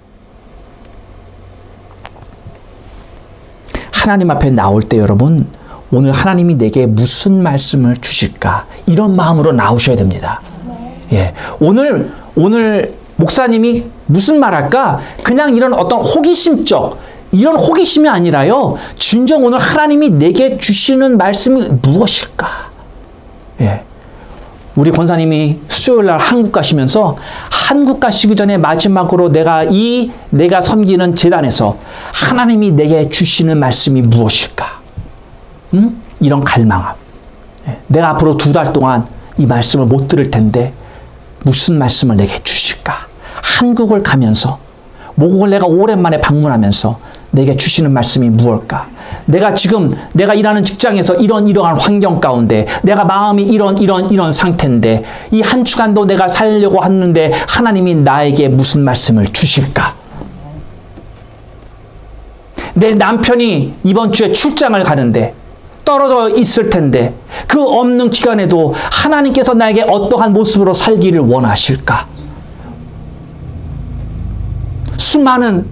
하나님 앞에 나올 때 여러분, 오늘 하나님이 내게 무슨 말씀을 주실까? 이런 마음으로 나오셔야 됩니다. 예. 오늘 목사님이 무슨 말할까? 그냥 이런 어떤 호기심적, 이런 호기심이 아니라요. 진정 오늘 하나님이 내게 주시는 말씀이 무엇일까? 예. 우리 권사님이 수요일 날 한국 가시면서 한국 가시기 전에 마지막으로 내가 섬기는 재단에서 하나님이 내게 주시는 말씀이 무엇일까? 이런 갈망함. 내가 앞으로 2달 동안 이 말씀을 못 들을 텐데 무슨 말씀을 내게 주실까? 한국을 가면서 모국을 내가 오랜만에 방문하면서 내게 주시는 말씀이 무엇일까? 내가 일하는 직장에서 이러한 환경 가운데 내가 마음이 이런 상태인데 이 한 주간도 내가 살려고 하는데 하나님이 나에게 무슨 말씀을 주실까? 내 남편이 이번 주에 출장을 가는데 떨어져 있을 텐데 그 없는 기간에도 하나님께서 나에게 어떠한 모습으로 살기를 원하실까? 수많은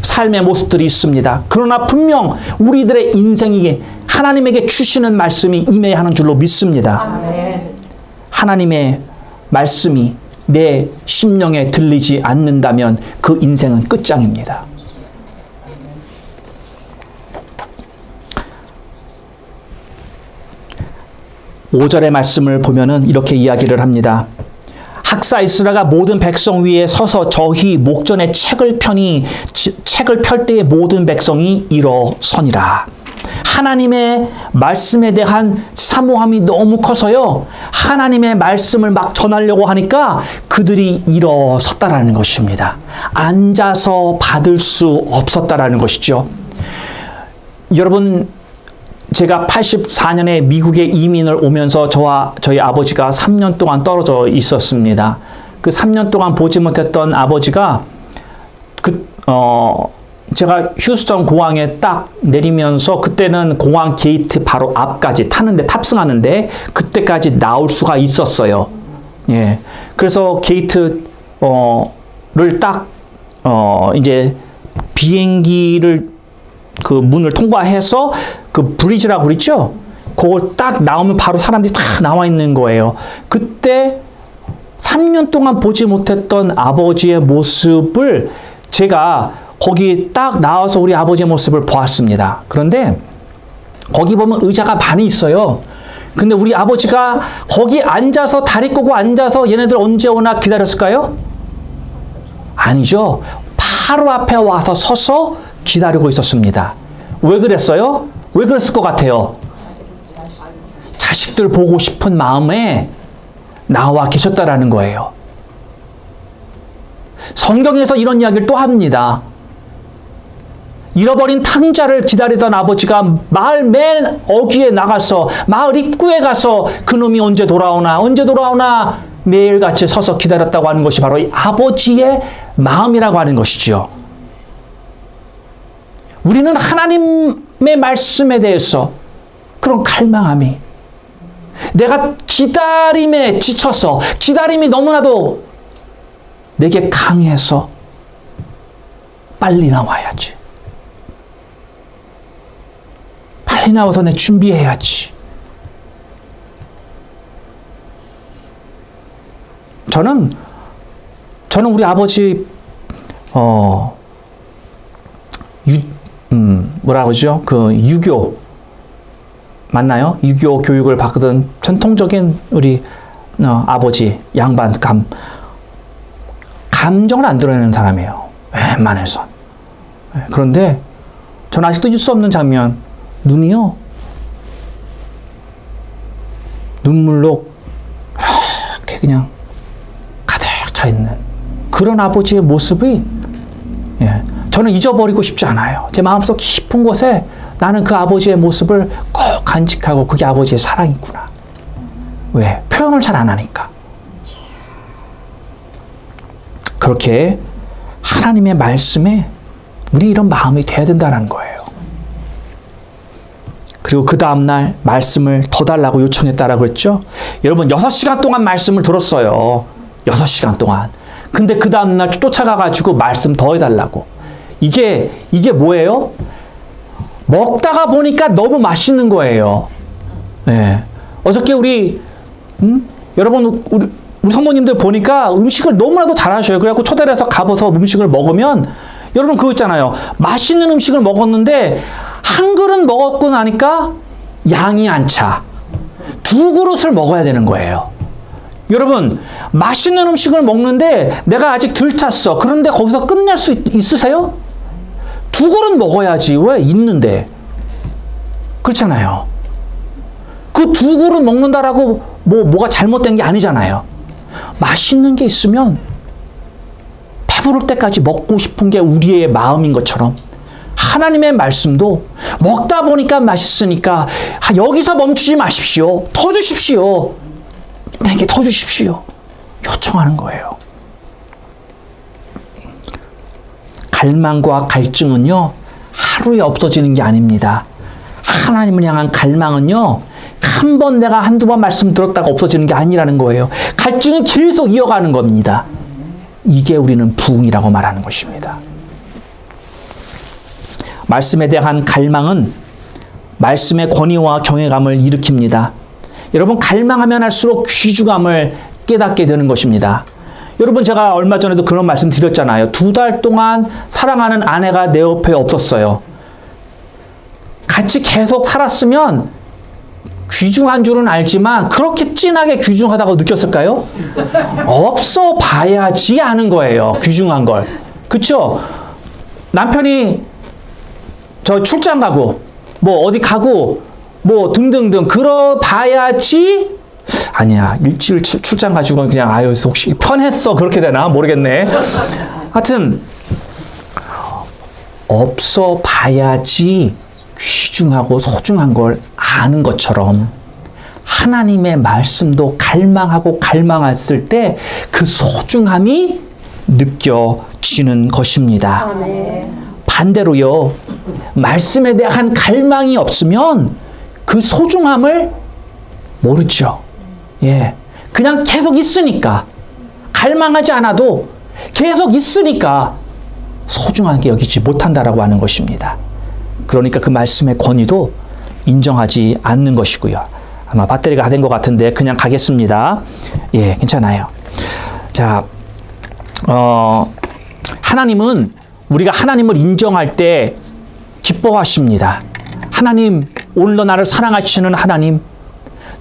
삶의 모습들이 있습니다. 그러나 분명 우리들의 인생이 하나님에게 주시는 말씀이 임해야 하는 줄로 믿습니다. 아멘. 하나님의 말씀이 내 심령에 들리지 않는다면 그 인생은 5절의 말씀을 보면은 이렇게 이야기를 합니다. 학사 이스라가 모든 백성 위에 서서 저희 목전에 책을 펼 때에 모든 백성이 일어서니라. 하나님의 말씀에 대한 사모함이 너무 커서요. 하나님의 말씀을 막 전하려고 하니까 그들이 일어섰다라는 것입니다. 앉아서 받을 수 없었다라는 것이죠. 여러분, 제가 84년에 미국에 이민을 오면서 저희 아버지가 3년 동안 떨어져 있었습니다. 그 3년 동안 보지 못했던 아버지가 제가 휴스턴 공항에 딱 내리면서 그때는 공항 게이트 바로 앞까지 탑승하는데 그때까지 나올 수가 있었어요. 예. 그래서 게이트를 이제 비행기를 그 문을 통과해서 그 브리지라고 그랬죠? 그걸 딱 나오면 바로 사람들이 다 나와 있는 거예요. 그때 3년 동안 보지 못했던 아버지의 모습을 제가 거기 딱 나와서 우리 아버지의 모습을 보았습니다. 그런데 거기 보면 의자가 많이 있어요. 근데 우리 아버지가 거기 앉아서 다리 꼬고 앉아서 얘네들 언제 오나 기다렸을까요? 아니죠. 바로 앞에 와서 서서 기다리고 있었습니다. 왜 그랬어요? 왜 그랬을 것 같아요? 자식들 보고 싶은 마음에 나와 계셨다라는 거예요. 성경에서 이런 이야기를 또 합니다. 잃어버린 탕자를 기다리던 아버지가 마을 맨 어귀에 나가서 마을 입구에 가서 그놈이 언제 돌아오나 매일같이 서서 기다렸다고 하는 것이 바로 이 아버지의 마음이라고 하는 것이지요. 우리는 하나님의 말씀에 대해서 그런 갈망함이, 내가 기다림에 지쳐서 기다림이 너무나도 내게 강해서 빨리 나와야지. 빨리 나와서 내 준비해야지. 저는 우리 아버지 뭐라 그러죠? 그 유교 맞나요? 유교 교육을 받거든 전통적인 우리 아버지 양반 감정을 안 드러내는 사람이에요. 웬만해서. 그런데 저는 아직도 잊을 수 없는 장면, 눈이요. 눈물로 이렇게 그냥 가득 차 있는 그런 아버지의 모습이 저는 잊어버리고 싶지 않아요. 제 마음속 깊은 곳에 나는 그 아버지의 모습을 꼭 간직하고 그게 아버지의 사랑이구나. 왜? 표현을 잘 안 하니까. 그렇게 하나님의 말씀에 우리 이런 마음이 돼야 된다는 거예요. 그리고 그 다음날 말씀을 더 달라고 요청했다라고 했죠. 여러분 6시간 동안 말씀을 들었어요. 6시간 동안. 근데 그 다음날 쫓아가가지고 말씀 더 해달라고. 이게 뭐예요? 먹다가 보니까 너무 맛있는 거예요. 네. 어저께 여러분 우리 성도님들 보니까 음식을 너무나도 잘하셔요. 그래갖고 초대를 해서 가봐서 음식을 먹으면 여러분 그거 있잖아요. 맛있는 음식을 먹었는데 한 그릇 먹었고 나니까 양이 안 차. 2그릇을 먹어야 되는 거예요. 여러분 맛있는 음식을 먹는데 내가 아직 덜 찼어. 그런데 거기서 끝낼 수 있으세요? 2그릇 먹어야지. 왜? 있는데. 그렇잖아요. 그 2그릇 먹는다라고 뭐가 잘못된 게 아니잖아요. 맛있는 게 있으면 배부를 때까지 먹고 싶은 게 우리의 마음인 것처럼 하나님의 말씀도 먹다 보니까 맛있으니까 여기서 멈추지 마십시오. 더 주십시오. 내게 더 주십시오. 요청하는 거예요. 갈망과 갈증은요, 하루에 없어지는 게 아닙니다. 하나님을 향한 갈망은요, 한 번 내가 한두 번 말씀 들었다가 없어지는 게 아니라는 거예요. 갈증은 계속 이어가는 겁니다. 이게 우리는 부흥이라고 말하는 것입니다. 말씀에 대한 갈망은 말씀의 권위와 경외감을 일으킵니다. 여러분 갈망하면 할수록 귀중함을 깨닫게 되는 것입니다. 여러분 제가 얼마 전에도 그런 말씀 드렸잖아요. 2달 동안 사랑하는 아내가 내 옆에 없었어요. 같이 계속 살았으면 귀중한 줄은 알지만 그렇게 진하게 귀중하다고 느꼈을까요? 없어 봐야지 아는 거예요. 귀중한 걸. 그쵸? 남편이 저 출장 가고 뭐 어디 가고 뭐 등등등 그러 봐야지 아니야 일주일 출장 가지고는 그냥 아유 혹시 편했어 그렇게 되나 모르겠네. 하여튼 없어 봐야지 귀중하고 소중한 걸 아는 것처럼 하나님의 말씀도 갈망하고 갈망했을 때 그 소중함이 느껴지는 것입니다. 아멘. 반대로요, 말씀에 대한 갈망이 없으면 그 소중함을 모르죠. 예. 그냥 계속 있으니까, 갈망하지 않아도 계속 있으니까 소중하게 여기지 못한다라고 하는 것입니다. 그러니까 그 말씀의 권위도 인정하지 않는 것이고요. 아마 배터리가 다 된 것 같은데 그냥 가겠습니다. 예, 괜찮아요. 자, 하나님은 우리가 하나님을 인정할 때 기뻐하십니다. 하나님, 오늘도 나를 사랑하시는 하나님,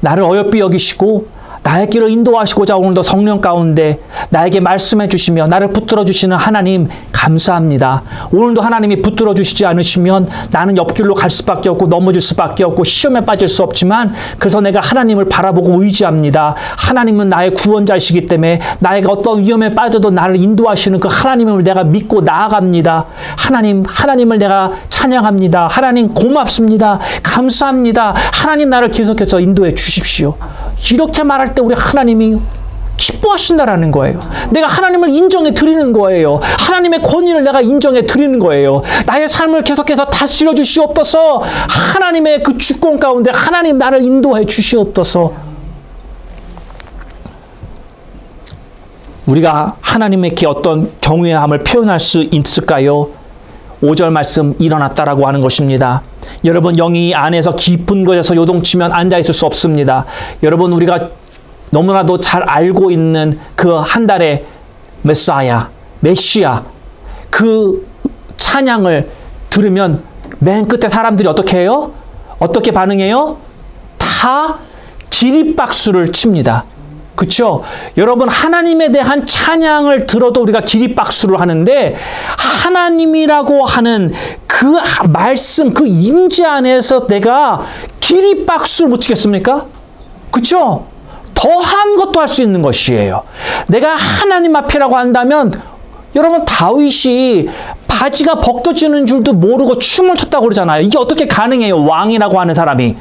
나를 어여삐 여기시고 나의 길을 인도하시고자 오늘도 성령 가운데 나에게 말씀해 주시며 나를 붙들어 주시는 하나님 감사합니다. 오늘도 하나님이 붙들어 주시지 않으시면 나는 옆길로 갈 수밖에 없고 넘어질 수밖에 없고 시험에 빠질 수 없지만 그래서 내가 하나님을 바라보고 의지합니다. 하나님은 나의 구원자이시기 때문에 나에게 어떤 위험에 빠져도 나를 인도하시는 그 하나님을 내가 믿고 나아갑니다. 하나님을 내가 찬양합니다. 하나님 고맙습니다. 감사합니다. 하나님 나를 계속해서 인도해 주십시오. 이렇게 말할 때 우리 하나님이 기뻐하신다라는 거예요. 내가 하나님을 인정해 드리는 거예요. 하나님의 권위를 내가 인정해 드리는 거예요. 나의 삶을 계속해서 다스려 주시옵소서. 하나님의 그 주권 가운데 하나님 나를 인도해 주시옵소서. 우리가 하나님에게 어떤 경외함을 표현할 수 있을까요? 5절 말씀 일어났다라고 하는 것입니다. 여러분 영이 안에서 깊은 곳에서 요동치면 앉아있을 수 없습니다. 여러분 우리가 너무나도 잘 알고 있는 그 한 달의 메시아 그 찬양을 들으면 맨 끝에 사람들이 어떻게 해요? 어떻게 반응해요? 다 기립박수를 칩니다. 그렇죠? 여러분 하나님에 대한 찬양을 들어도 우리가 기립박수를 하는데 하나님이라고 하는 그 말씀, 그 임재 안에서 내가 기립박수를 못 치겠습니까? 그렇죠? 더한 것도 할 수 있는 것이에요. 내가 하나님 앞이라고 한다면 여러분 다윗이 바지가 벗겨지는 줄도 모르고 춤을 췄다고 그러잖아요. 이게 어떻게 가능해요? 왕이라고 하는 사람이.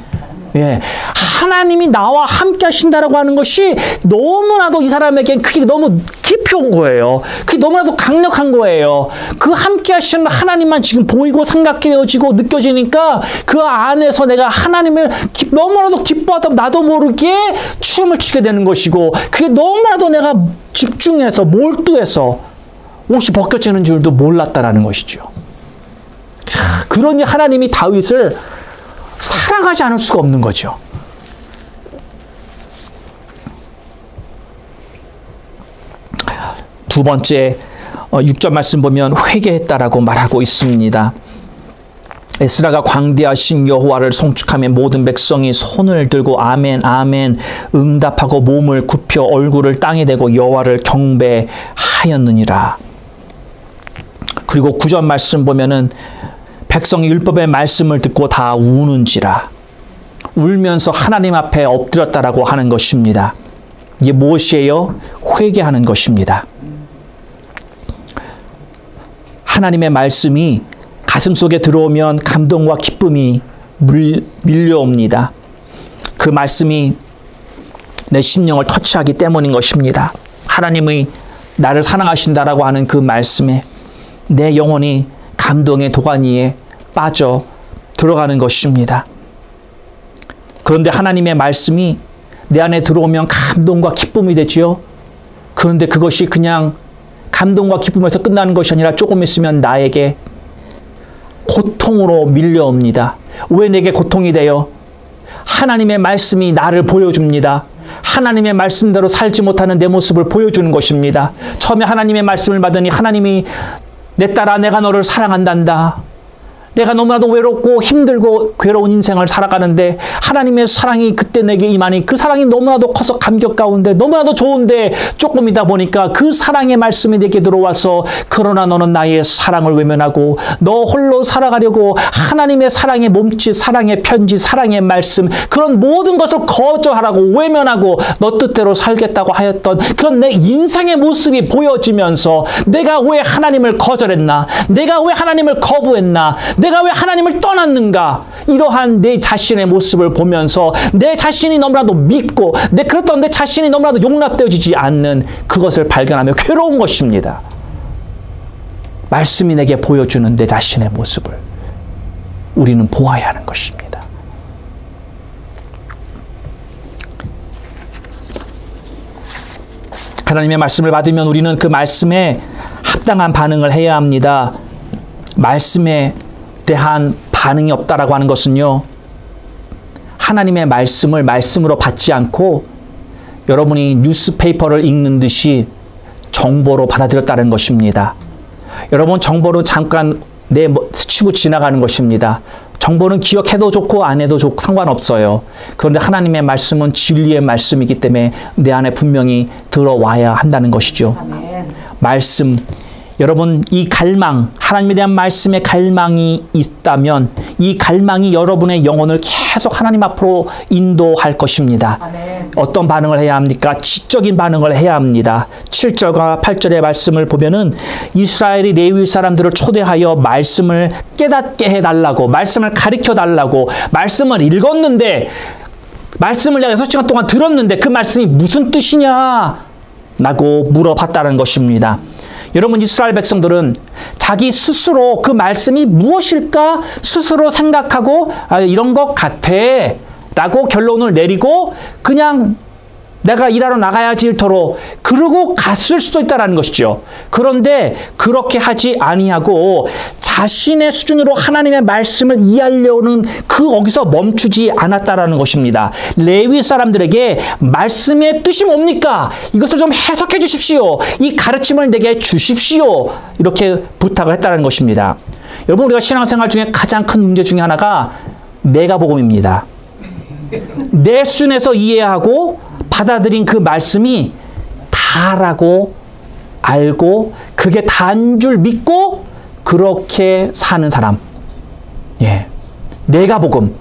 예. 하나님이 나와 함께 하신다라고 하는 것이 너무나도 이 사람에겐 그게 너무 깊이 온 거예요. 그게 너무나도 강력한 거예요. 그 함께 하시는 하나님만 지금 보이고 생각해지고 느껴지니까 그 안에서 내가 하나님을 너무나도 기뻐하다 나도 모르게 춤을 추게 되는 것이고 그게 너무나도 내가 집중해서 몰두해서 옷이 벗겨지는 줄도 몰랐다라는 것이죠. 그러니 하나님이 다윗을 사랑하지 않을 수가 없는 거죠. 두 번째 6절 말씀 보면 회개했다라고 말하고 있습니다. 에스라가 광대하신 여호와를 송축하며 모든 백성이 손을 들고 아멘 아멘 응답하고 몸을 굽혀 얼굴을 땅에 대고 여호와를 경배하였느니라. 그리고 9절 말씀 보면은 백성이 율법의 말씀을 듣고 다 우는지라. 울면서 하나님 앞에 엎드렸다라고 하는 것입니다. 이게 무엇이에요? 회개하는 것입니다. 하나님의 말씀이 가슴속에 들어오면 감동과 기쁨이 밀려옵니다. 그 말씀이 내 심령을 터치하기 때문인 것입니다. 하나님의 나를 사랑하신다라고 하는 그 말씀에 내 영혼이 감동의 도가니에 빠져 들어가는 것입니다. 그런데 하나님의 말씀이 내 안에 들어오면 감동과 기쁨이 되지요. 그런데 그것이 그냥 감동과 기쁨에서 끝나는 것이 아니라 조금 있으면 나에게 고통으로 밀려옵니다. 왜 내게 고통이 돼요? 하나님의 말씀이 나를 보여줍니다. 하나님의 말씀대로 살지 못하는 내 모습을 보여주는 것입니다. 처음에 하나님의 말씀을 받으니 하나님이 내 딸아 내가 너를 사랑한단다. 내가 너무나도 외롭고 힘들고 괴로운 인생을 살아가는데 하나님의 사랑이 그때 내게 임하니 그 사랑이 너무나도 커서 감격 가운데 너무나도 좋은데 조금이다 보니까 그 사랑의 말씀이 내게 들어와서 그러나 너는 나의 사랑을 외면하고 너 홀로 살아가려고 하나님의 사랑의 몸짓, 사랑의 편지, 사랑의 말씀 그런 모든 것을 거절하고 외면하고 너 뜻대로 살겠다고 하였던 그런 내 인생의 모습이 보여지면서 내가 왜 하나님을 거절했나? 내가 왜 하나님을 거부했나? 내가 왜 하나님을 떠났는가? 이러한 내 자신의 모습을 보면서 내 자신이 너무나도 믿고 그렇던 내 자신이 너무나도 용납되어지지 않는 그것을 발견하며 괴로운 것입니다. 말씀이 내게 보여주는 내 자신의 모습을 우리는 보아야 하는 것입니다. 하나님의 말씀을 받으면 우리는 그 말씀에 합당한 반응을 해야 합니다. 말씀에 대한 반응이 없다라고 하는 것은요, 하나님의 말씀을 말씀으로 받지 않고 여러분이 뉴스페이퍼를 읽는 듯이 정보로 받아들였다는 것입니다. 여러분, 정보로 잠깐 스치고 지나가는 것입니다. 정보는 기억해도 좋고 안 해도 좋고 상관없어요. 그런데 하나님의 말씀은 진리의 말씀이기 때문에 내 안에 분명히 들어와야 한다는 것이죠. 아멘. 말씀, 여러분 이 갈망, 하나님에 대한 말씀의 갈망이 있다면 이 갈망이 여러분의 영혼을 계속 하나님 앞으로 인도할 것입니다. 아멘. 어떤 반응을 해야 합니까? 지적인 반응을 해야 합니다. 7절과 8절의 말씀을 보면은 이스라엘이 레위 사람들을 초대하여 말씀을 깨닫게 해달라고, 말씀을 가르쳐달라고, 말씀을 읽었는데 말씀을 내가 6시간 동안 들었는데 그 말씀이 무슨 뜻이냐? 라고 물어봤다는 것입니다. 여러분, 이스라엘 백성들은 자기 스스로 그 말씀이 무엇일까 스스로 생각하고 이런 것 같아 라고 결론을 내리고 그냥 내가 일하러 나가야지 일터로 그러고 갔을 수도 있다는 것이죠. 그런데 그렇게 하지 아니하고 자신의 수준으로 하나님의 말씀을 이해하려는 거기서 멈추지 않았다라는 것입니다. 레위 사람들에게 말씀의 뜻이 뭡니까? 이것을 좀 해석해 주십시오. 이 가르침을 내게 주십시오. 이렇게 부탁을 했다는 것입니다. 여러분, 우리가 신앙생활 중에 가장 큰 문제 중에 하나가 내가 복음입니다. 내 수준에서 이해하고 받아들인 그 말씀이 다라고 알고 그게 다인 줄 믿고 그렇게 사는 사람. 예. 내가 복음.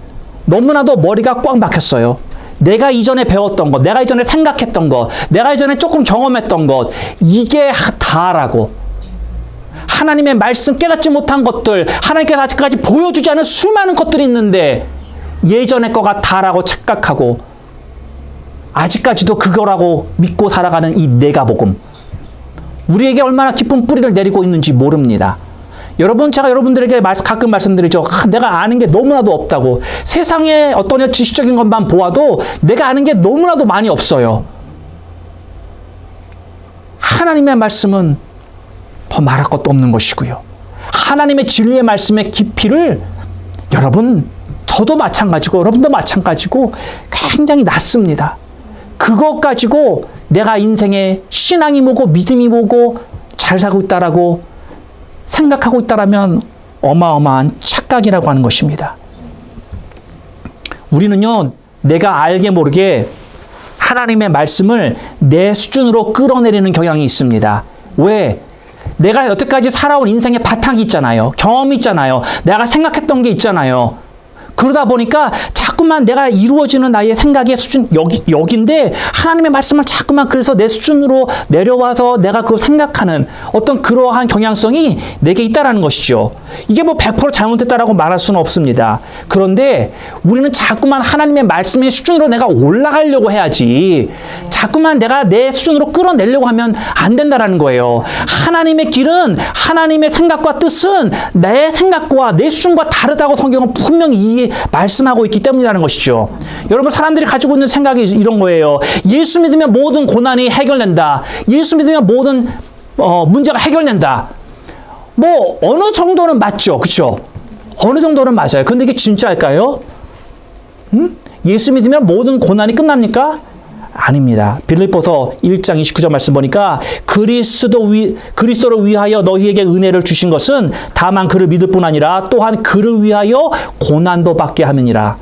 너무나도 머리가 꽉 막혔어요. 내가 이전에 배웠던 것, 내가 이전에 생각했던 것, 내가 이전에 조금 경험했던 것, 이게 다라고. 하나님의 말씀 깨닫지 못한 것들, 하나님께서 아직까지 보여주지 않은 수많은 것들이 있는데 예전의 거가 다라고 착각하고 아직까지도 그거라고 믿고 살아가는 이 내가 복음. 우리에게 얼마나 깊은 뿌리를 내리고 있는지 모릅니다. 여러분, 제가 여러분들에게 가끔 말씀드리죠. 내가 아는 게 너무나도 없다고. 세상에 어떤 지식적인 것만 보아도 내가 아는 게 너무나도 많이 없어요. 하나님의 말씀은 더 말할 것도 없는 것이고요. 하나님의 진리의 말씀의 깊이를 여러분, 저도 마찬가지고 여러분도 마찬가지고 굉장히 낮습니다. 그것 가지고 내가 인생의 신앙이 뭐고 믿음이 뭐고 잘 살고 있다라고 생각하고 있다라면 어마어마한 착각이라고 하는 것입니다. 우리는요, 내가 알게 모르게 하나님의 말씀을 내 수준으로 끌어내리는 경향이 있습니다. 왜? 내가 여태까지 살아온 인생의 바탕이 있잖아요. 경험이 있잖아요. 내가 생각했던 게 있잖아요. 그러다 보니까 자꾸만 내가 이루어지는 나의 생각의 수준 여기인데 하나님의 말씀을 자꾸만 그래서 내 수준으로 내려와서 내가 그거 생각하는 어떤 그러한 경향성이 내게 있다라는 것이죠. 이게 뭐 100% 잘못됐다라고 말할 수는 없습니다. 그런데 우리는 자꾸만 하나님의 말씀의 수준으로 내가 올라가려고 해야지 자꾸만 내가 내 수준으로 끌어내려고 하면 안 된다라는 거예요. 하나님의 길은 하나님의 생각과 뜻은 내 생각과 내 수준과 다르다고 성경은 분명히 말씀하고 있기 때문이라는 것이죠. 여러분, 사람들이 가지고 있는 생각이 이런 거예요. 예수 믿으면 모든 고난이 해결된다. 예수 믿으면 모든 문제가 해결된다. 뭐 어느 정도는 맞죠. 그렇죠? 어느 정도는 맞아요. 근데 이게 진짜일까요? 예수 믿으면 모든 고난이 끝납니까? 아닙니다. 빌립보서 1장 29절 말씀 보니까 그리스도를 위하여 너희에게 은혜를 주신 것은 다만 그를 믿을 뿐 아니라 또한 그를 위하여 고난도 받게 함이니라.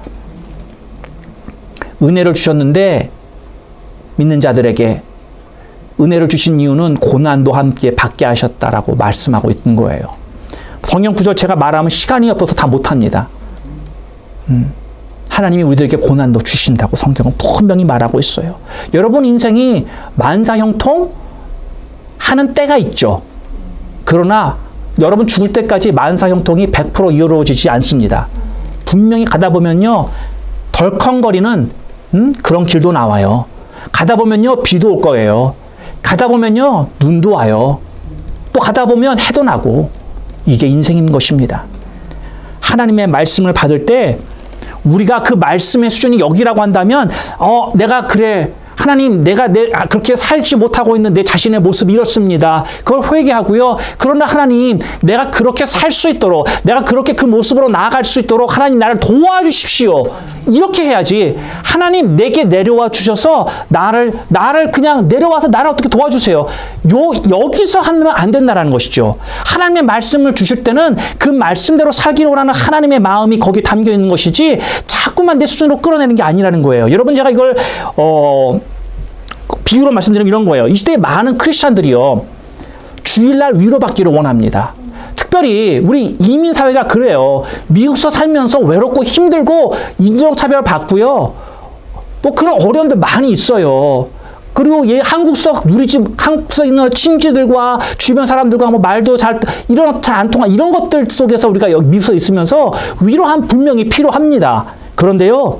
은혜를 주셨는데 믿는 자들에게 은혜를 주신 이유는 고난도 함께 받게 하셨다라고 말씀하고 있는 거예요. 성경 구절 제가 말하면 시간이 없어서 다 못합니다. 하나님이 우리들에게 고난도 주신다고 성경은 분명히 말하고 있어요. 여러분 인생이 만사형통 하는 때가 있죠. 그러나 여러분 죽을 때까지 만사형통이 100% 이루어지지 않습니다. 분명히 가다 보면요, 덜컹거리는 그런 길도 나와요. 가다 보면요, 비도 올 거예요. 가다 보면요, 눈도 와요. 또 가다 보면 해도 나고. 이게 인생인 것입니다. 하나님의 말씀을 받을 때 우리가 그 말씀의 수준이 여기라고 한다면 내가 그래 하나님 내가 그렇게 살지 못하고 있는 내 자신의 모습이 이렇습니다. 그걸 회개하고요. 그러나 하나님 내가 그렇게 살 수 있도록 내가 그렇게 그 모습으로 나아갈 수 있도록 하나님 나를 도와주십시오. 이렇게 해야지. 하나님 내게 내려와 주셔서 나를 그냥 내려와서 나를 어떻게 도와주세요. 여기서 하면 안 된다라는 것이죠. 하나님의 말씀을 주실 때는 그 말씀대로 살기로 원하는 하나님의 마음이 거기에 담겨 있는 것이지 자꾸만 내 수준으로 끌어내는 게 아니라는 거예요. 여러분 제가 이걸 비유로 말씀드리면 이런 거예요. 이 시대에 많은 크리스찬들이요, 주일날 위로받기를 원합니다. 특별히 우리 이민사회가 그래요. 미국서 살면서 외롭고 힘들고 인종차별 받고요. 뭐 그런 어려움들 많이 있어요. 그리고 한국서 있는 친지들과 주변 사람들과 뭐 말도 잘 안 통한 이런 것들 속에서 우리가 여기 미국에 있으면서 위로함 분명히 필요합니다. 그런데요,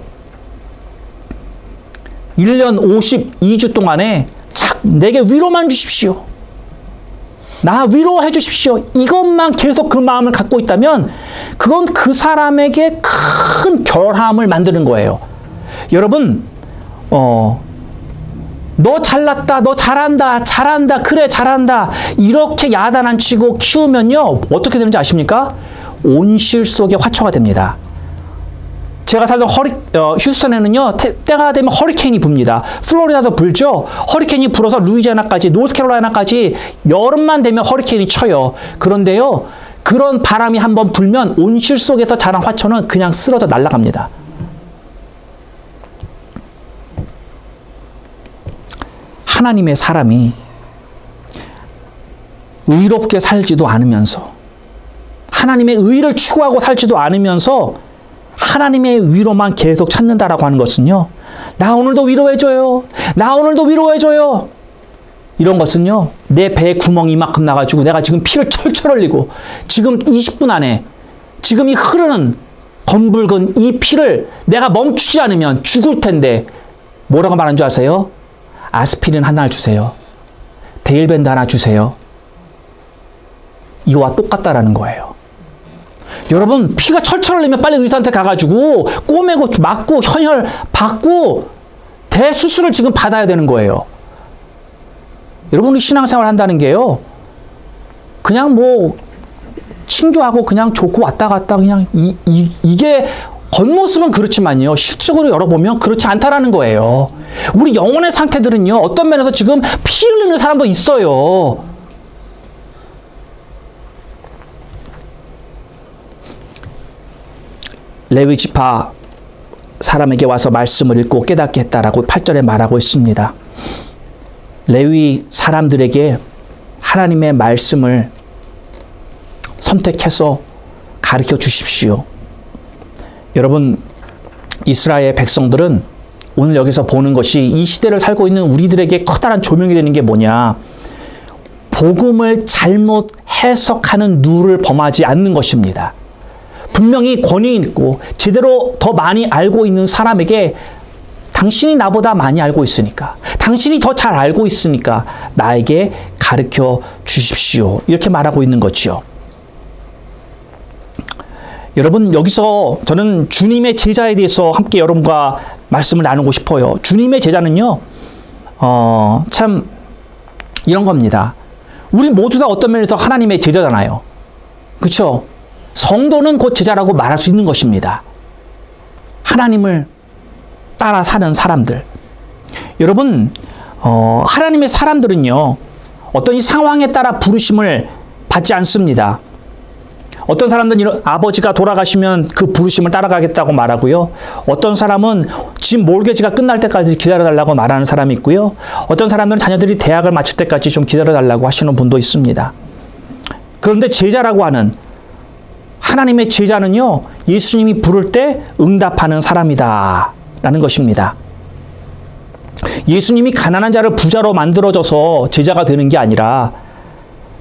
1년 52주 동안에 내게 위로만 주십시오. 나 위로해 주십시오. 이것만 계속 그 마음을 갖고 있다면 그건 그 사람에게 큰 결함을 만드는 거예요. 여러분, 너 잘났다, 너 잘한다, 그래 잘한다 이렇게 야단 치고 키우면요 어떻게 되는지 아십니까? 온실 속의 화초가 됩니다. 제가 살던 휴스턴에는요, 때가 되면 허리케인이 붑니다. 플로리다도 불죠. 허리케인이 불어서 루이지애나까지, 노스캐롤라이나까지 여름만 되면 허리케인이 쳐요. 그런데요, 그런 바람이 한번 불면 온실 속에서 자란 화초는 그냥 쓰러져 날아갑니다. 하나님의 사람이 의롭게 살지도 않으면서 하나님의 의를 추구하고 살지도 않으면서 하나님의 위로만 계속 찾는다라고 하는 것은요, 나 오늘도 위로해줘요. 나 오늘도 위로해줘요. 이런 것은요, 내 배에 구멍이 이만큼 나가지고 내가 지금 피를 철철 흘리고 지금 20분 안에 지금 이 흐르는 검붉은 이 피를 내가 멈추지 않으면 죽을 텐데 뭐라고 말하는 줄 아세요? 아스피린 하나 주세요. 데일밴드 하나 주세요. 이거와 똑같다라는 거예요. 여러분, 피가 철철 흘리면 빨리 의사한테 가가지고 꼬매고 맞고 현혈 받고 대수술을 지금 받아야 되는 거예요. 여러분이 신앙생활 한다는 게요, 그냥 뭐 친교하고 그냥 좋고 왔다 갔다 그냥 이게 겉모습은 그렇지만요, 실적으로 열어보면 그렇지 않다라는 거예요. 우리 영혼의 상태들은요, 어떤 면에서 지금 피 흘리는 사람도 있어요. 레위 지파 사람에게 와서 말씀을 읽고 깨닫게 했다라고 8절에 말하고 있습니다. 레위 사람들에게 하나님의 말씀을 선택해서 가르쳐 주십시오. 여러분, 이스라엘 백성들은 오늘 여기서 보는 것이 이 시대를 살고 있는 우리들에게 커다란 조명이 되는 게 뭐냐? 복음을 잘못 해석하는 누를 범하지 않는 것입니다. 분명히 권위 있고 제대로 더 많이 알고 있는 사람에게 당신이 나보다 많이 알고 있으니까, 당신이 더 잘 알고 있으니까 나에게 가르쳐 주십시오. 이렇게 말하고 있는 거지요. 여러분, 여기서 저는 주님의 제자에 대해서 함께 여러분과 말씀을 나누고 싶어요. 주님의 제자는요, 참 이런 겁니다. 우리 모두 다 어떤 면에서 하나님의 제자잖아요. 그렇죠? 성도는 곧 제자라고 말할 수 있는 것입니다. 하나님을 따라 사는 사람들. 여러분, 하나님의 사람들은요, 어떤 이 상황에 따라 부르심을 받지 않습니다. 어떤 사람들은 아버지가 돌아가시면 그 부르심을 따라가겠다고 말하고요. 어떤 사람은 집 몰개지가 끝날 때까지 기다려달라고 말하는 사람이 있고요. 어떤 사람들은 자녀들이 대학을 마칠 때까지 좀 기다려달라고 하시는 분도 있습니다. 그런데 제자라고 하는 하나님의 제자는요, 예수님이 부를 때 응답하는 사람이다 라는 것입니다. 예수님이 가난한 자를 부자로 만들어줘서 제자가 되는 게 아니라,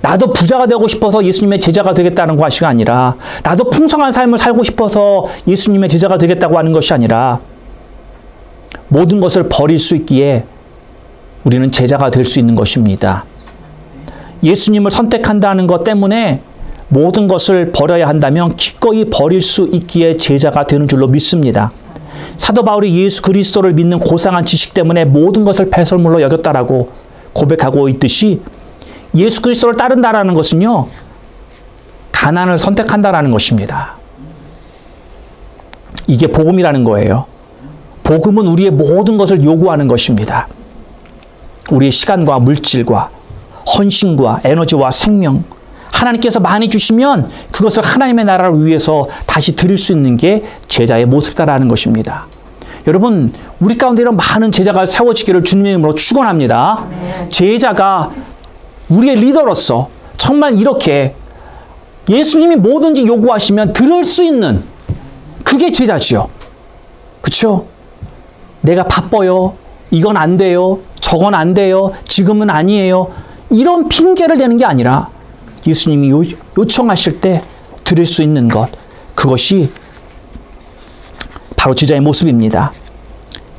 나도 부자가 되고 싶어서 예수님의 제자가 되겠다는 것이 아니라, 나도 풍성한 삶을 살고 싶어서 예수님의 제자가 되겠다고 하는 것이 아니라, 모든 것을 버릴 수 있기에 우리는 제자가 될 수 있는 것입니다. 예수님을 선택한다는 것 때문에 모든 것을 버려야 한다면 기꺼이 버릴 수 있기에 제자가 되는 줄로 믿습니다. 사도 바울이 예수 그리스도를 믿는 고상한 지식 때문에 모든 것을 배설물로 여겼다라고 고백하고 있듯이, 예수 그리스도를 따른다라는 것은요, 가난을 선택한다라는 것입니다. 이게 복음이라는 거예요. 복음은 우리의 모든 것을 요구하는 것입니다. 우리의 시간과 물질과 헌신과 에너지와 생명, 하나님께서 많이 주시면 그것을 하나님의 나라를 위해서 다시 드릴 수 있는 게 제자의 모습이다라는 것입니다. 여러분, 우리 가운데 이런 많은 제자가 세워지기를 주님의 이름으로 축원합니다. 제자가 우리의 리더로서 정말 이렇게 예수님이 뭐든지 요구하시면 들을 수 있는, 그게 제자지요. 그렇죠? 내가 바빠요, 이건 안 돼요, 저건 안 돼요, 지금은 아니에요, 이런 핑계를 대는 게 아니라 예수님이 요청하실 때 들을 수 있는 것, 그것이 바로 제자의 모습입니다.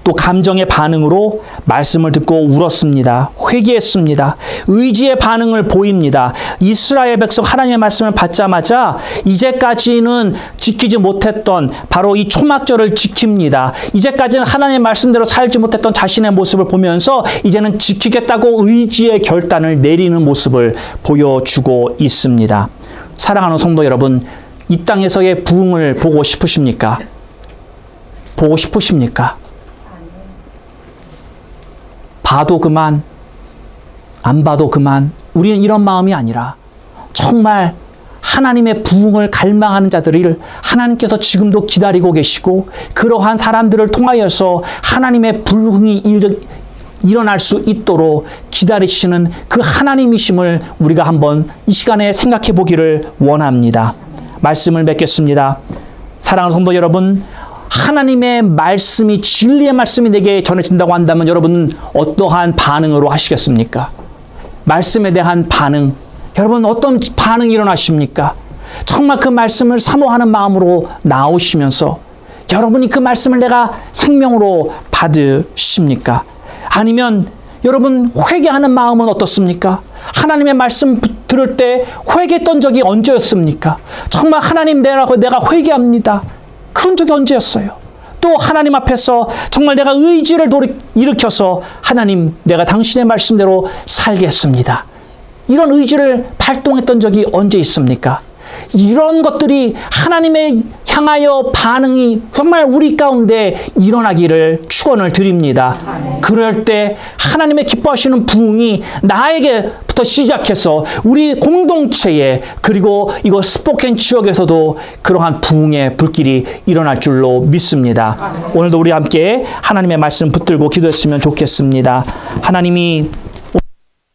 또 감정의 반응으로 말씀을 듣고 울었습니다. 회개했습니다. 의지의 반응을 보입니다. 이스라엘 백성 하나님의 말씀을 받자마자 이제까지는 지키지 못했던 바로 이 초막절을 지킵니다. 이제까지는 하나님의 말씀대로 살지 못했던 자신의 모습을 보면서 이제는 지키겠다고 의지의 결단을 내리는 모습을 보여주고 있습니다. 사랑하는 성도 여러분, 이 땅에서의 부흥을 보고 싶으십니까? 보고 싶으십니까? 봐도 그만, 안 봐도 그만. 우리는 이런 마음이 아니라 정말 하나님의 부흥을 갈망하는 자들을 하나님께서 지금도 기다리고 계시고, 그러한 사람들을 통하여서 하나님의 부흥이 일어날 수 있도록 기다리시는 그 하나님이심을 우리가 한번 이 시간에 생각해 보기를 원합니다. 말씀을 맺겠습니다. 사랑하는 성도 여러분, 하나님의 말씀이, 진리의 말씀이 내게 전해진다고 한다면 여러분은 어떠한 반응으로 하시겠습니까? 말씀에 대한 반응, 여러분 어떤 반응이 일어나십니까? 정말 그 말씀을 사모하는 마음으로 나오시면서 여러분이 그 말씀을 내가 생명으로 받으십니까? 아니면 여러분 회개하는 마음은 어떻습니까? 하나님의 말씀 들을 때 회개했던 적이 언제였습니까? 정말 하나님 내가 회개합니다. 그런 적이 언제였어요? 또 하나님 앞에서 정말 내가 의지를 일으켜서 하나님, 내가 당신의 말씀대로 살겠습니다, 이런 의지를 발동했던 적이 언제 있습니까? 이런 것들이 하나님의 향하여 반응이 정말 우리 가운데 일어나기를 축원을 드립니다. 그럴 때 하나님의 기뻐하시는 부흥이 나에게부터 시작해서 우리 공동체에, 그리고 이거 스포켄 지역에서도 그러한 부흥의 불길이 일어날 줄로 믿습니다. 오늘도 우리 함께 하나님의 말씀 붙들고 기도했으면 좋겠습니다. 하나님이